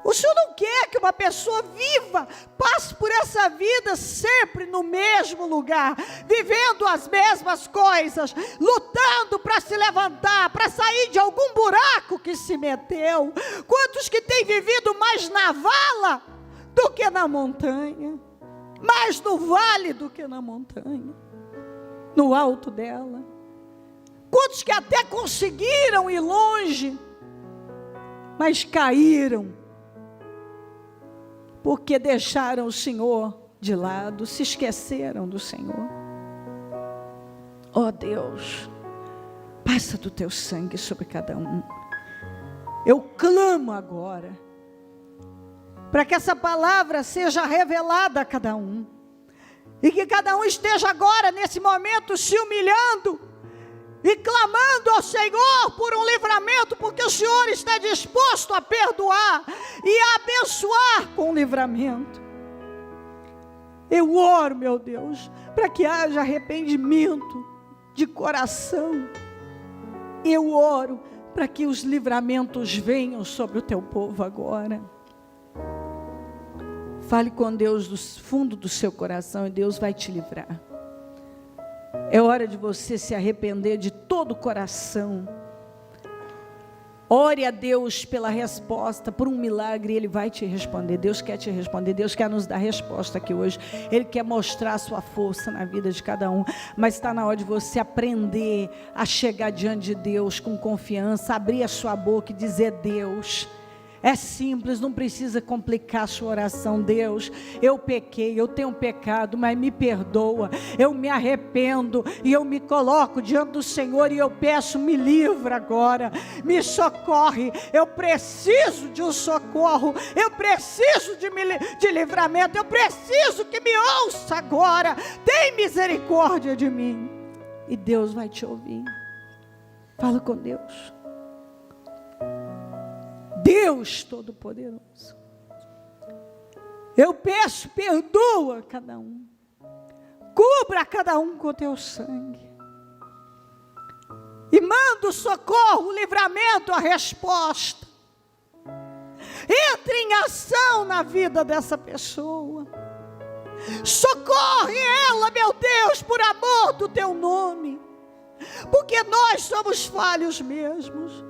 Speaker 2: O Senhor não quer que uma pessoa viva, passe por essa vida sempre no mesmo lugar, vivendo as mesmas coisas, lutando para se levantar, para sair de algum buraco que se meteu. Quantos que têm vivido mais na vala do que na montanha, mais no vale do que na montanha, no alto dela. Quantos que até conseguiram ir longe, mas caíram, porque deixaram o Senhor de lado, se esqueceram do Senhor. Ó Deus, passa do teu sangue sobre cada um. Eu clamo agora, para que essa palavra seja revelada a cada um, e que cada um esteja agora, nesse momento, se humilhando, e clamando ao Senhor por um livramento, porque o Senhor está disposto a perdoar e a abençoar com livramento. Eu oro, meu Deus, para que haja arrependimento de coração. Eu oro para que os livramentos venham sobre o teu povo agora. Fale com Deus do fundo do seu coração e Deus vai te livrar. É hora de você se arrepender de todo o coração. Ore a Deus pela resposta, por um milagre, Ele vai te responder. Deus quer te responder, Deus quer nos dar resposta aqui hoje. Ele quer mostrar a sua força na vida de cada um. Mas está na hora de você aprender a chegar diante de Deus com confiança, abrir a sua boca e dizer: Deus. É simples, não precisa complicar a sua oração. Deus, eu pequei, eu tenho pecado, mas me perdoa. Eu me arrependo e eu me coloco diante do Senhor e eu peço: me livra agora, me socorre. Eu preciso de um socorro, eu preciso de livramento, eu preciso que me ouça agora. Tem misericórdia de mim. E Deus vai te ouvir. Fala com Deus. Deus Todo-Poderoso, eu peço, perdoa cada um, cubra cada um com teu sangue, e manda o socorro, o livramento, a resposta. Entre em ação na vida dessa pessoa, socorre ela, meu Deus, por amor do teu nome, porque nós somos falhos mesmos.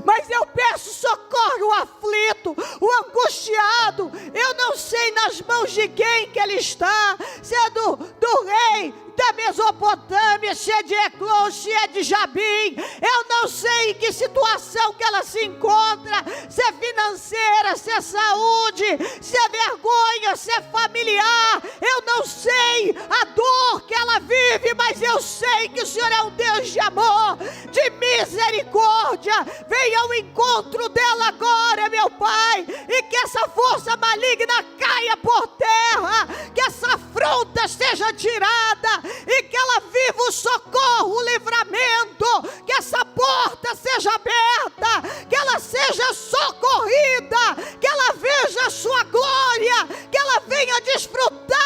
Speaker 2: Mas eu peço, socorre o aflito, o angustiado. Eu não sei nas mãos de quem que ele está, se é do rei da Mesopotâmia, se é de Eclon, se é de Jabim. Eu não sei em que situação que ela se encontra, se é financeira, se é saúde, se é vergonha, se é familiar. Eu não sei a dor que ela vive, mas eu sei que o Senhor é um Deus de amor, de misericórdia. Venha ao encontro dela agora, meu Pai, e que essa força maligna caia por terra, que essa afronta seja tirada, e que ela viva o socorro, o livramento, que essa porta seja aberta, que ela seja socorrida, que ela veja a sua glória, que ela venha desfrutar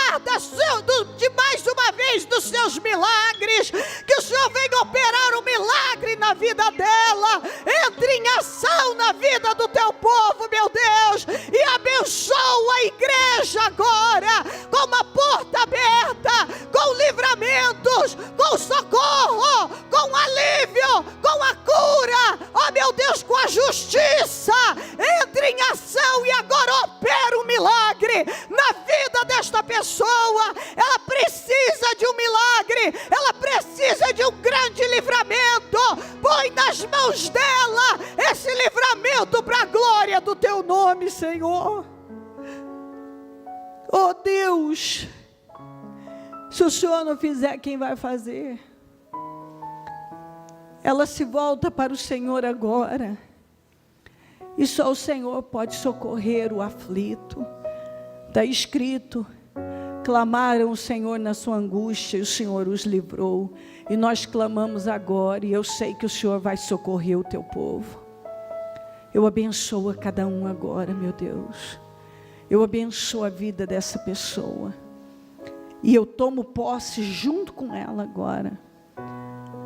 Speaker 2: de mais uma vez dos seus milagres, que o Senhor venha operar um milagre na vida dela. Entre em ação na vida do teu povo, meu Deus, e abençoa a igreja agora, com uma porta aberta, com livramentos, com socorro, com alívio, com a cura, ó meu Deus, com a justiça. Entre em ação e agora opera um milagre na vida desta pessoa. Ela precisa de um milagre, ela precisa de um grande livramento. Põe nas mãos dela esse livramento para a glória do teu nome, Senhor. Oh Deus, se o Senhor não fizer, quem vai fazer? Ela se volta para o Senhor agora, e só o Senhor pode socorrer o aflito. Está escrito: clamaram o Senhor na sua angústia, e o Senhor os livrou. E nós clamamos agora, e eu sei que o Senhor vai socorrer o teu povo. Eu abençoo a cada um agora, meu Deus. Eu abençoo a vida dessa pessoa. E eu tomo posse junto com ela agora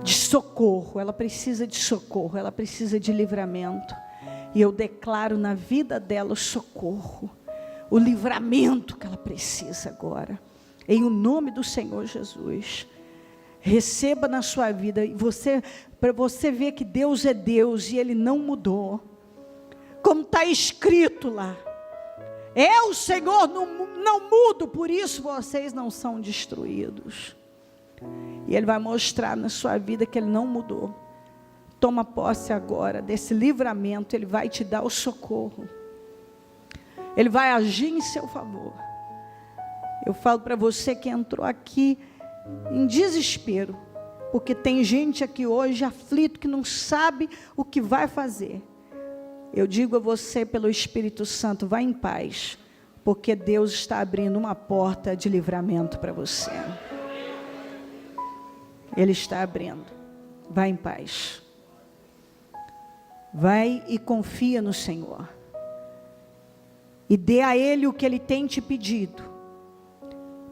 Speaker 2: de socorro. Ela precisa de socorro, ela precisa de livramento. E eu declaro na vida dela o socorro, o livramento que ela precisa agora. Em o nome do Senhor Jesus. Receba na sua vida, para você ver que Deus é Deus e Ele não mudou. Como está escrito lá. Eu, Senhor, não mudo, por isso vocês não são destruídos. E Ele vai mostrar na sua vida que Ele não mudou. Toma posse agora desse livramento, Ele vai te dar o socorro. Ele vai agir em seu favor. Eu falo para você que entrou aqui em desespero, porque tem gente aqui hoje aflito que não sabe o que vai fazer. Eu digo a você pelo Espírito Santo, vá em paz, porque Deus está abrindo uma porta de livramento para você. Ele está abrindo. Vá em paz. Vai e confia no Senhor. E dê a Ele o que Ele tem te pedido.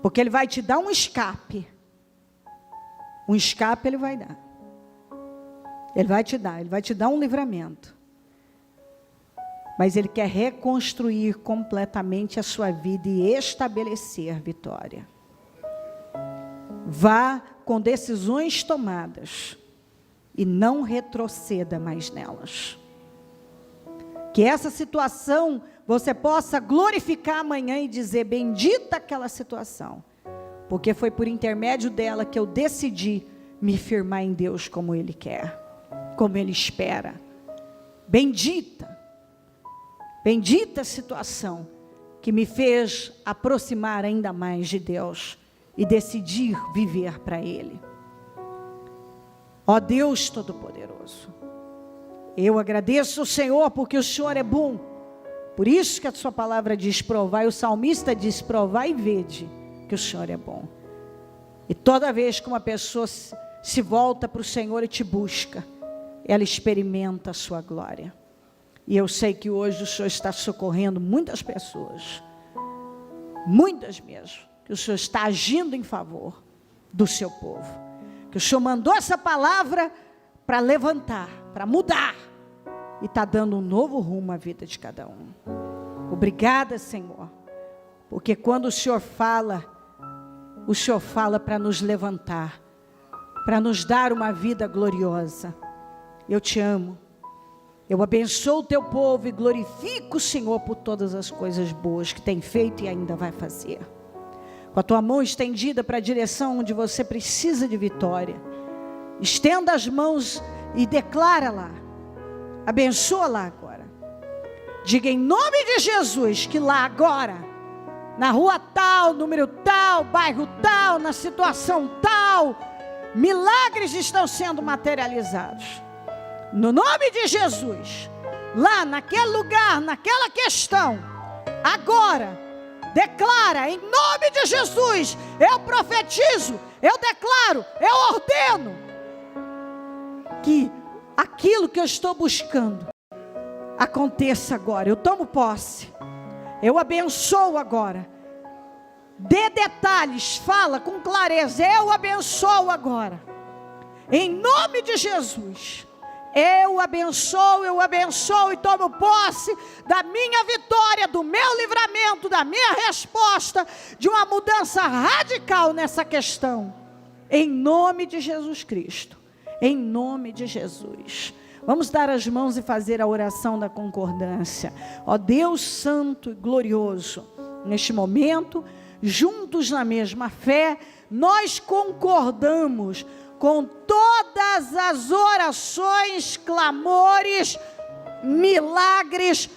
Speaker 2: Porque Ele vai te dar um escape. Um escape Ele vai dar. Ele vai te dar um livramento. Mas Ele quer reconstruir completamente a sua vida e estabelecer vitória. Vá com decisões tomadas e não retroceda mais nelas. Que essa situação você possa glorificar amanhã e dizer, bendita aquela situação, porque foi por intermédio dela que eu decidi me firmar em Deus como Ele quer, como Ele espera. Bendita a situação que me fez aproximar ainda mais de Deus e decidir viver para Ele. Ó Deus Todo-Poderoso, eu agradeço o Senhor porque o Senhor é bom. Por isso que a sua palavra diz provai, o salmista diz provai e vede que o Senhor é bom. E toda vez que uma pessoa se volta para o Senhor e te busca, ela experimenta a sua glória. E eu sei que hoje o Senhor está socorrendo muitas pessoas, muitas mesmo, que o Senhor está agindo em favor do seu povo. Que o Senhor mandou essa palavra para levantar, para mudar, e está dando um novo rumo à vida de cada um. Obrigada, Senhor, porque quando o Senhor fala para nos levantar, para nos dar uma vida gloriosa. Eu te amo, eu abençoo o teu povo e glorifico o Senhor por todas as coisas boas que tem feito e ainda vai fazer. Com a tua mão estendida para a direção onde você precisa de vitória, estenda as mãos e declara lá, abençoa lá agora. Diga em nome de Jesus que lá agora, na rua tal, número tal, bairro tal, na situação tal, milagres estão sendo materializados. No nome de Jesus, lá naquele lugar, naquela questão, agora, declara em nome de Jesus, eu profetizo, eu declaro, eu ordeno, que aquilo que eu estou buscando, aconteça agora. Eu tomo posse, eu abençoo agora, dê detalhes, fala com clareza, eu abençoo agora, em nome de Jesus. Eu abençoo e tomo posse da minha vitória, do meu livramento, da minha resposta, de uma mudança radical nessa questão. Em nome de Jesus Cristo. Em nome de Jesus. Vamos dar as mãos e fazer a oração da concordância. Ó Deus Santo e Glorioso, neste momento, juntos na mesma fé, nós concordamos com todas as orações, clamores, milagres,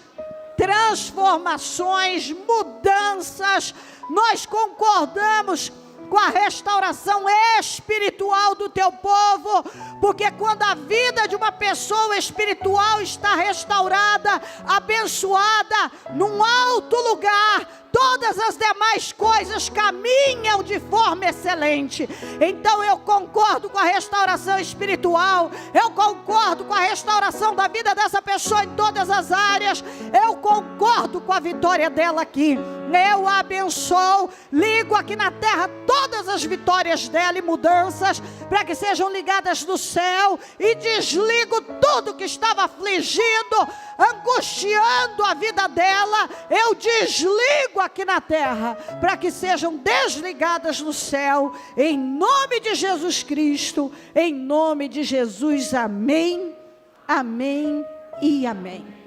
Speaker 2: transformações, mudanças. Nós concordamos com a restauração espiritual do teu povo, porque quando a vida de uma pessoa espiritual está restaurada, abençoada, num alto lugar, todas as demais coisas caminham de forma excelente. Então eu concordo com a restauração espiritual, eu concordo com a restauração da vida dessa pessoa em todas as áreas, eu concordo com a vitória dela aqui. Eu a abençoo, ligo aqui na terra todas as vitórias dela e mudanças, para que sejam ligadas no céu, e desligo tudo que estava afligindo, angustiando a vida dela, eu desligo aqui na terra, para que sejam desligadas no céu, em nome de Jesus Cristo, em nome de Jesus, amém, amém e amém.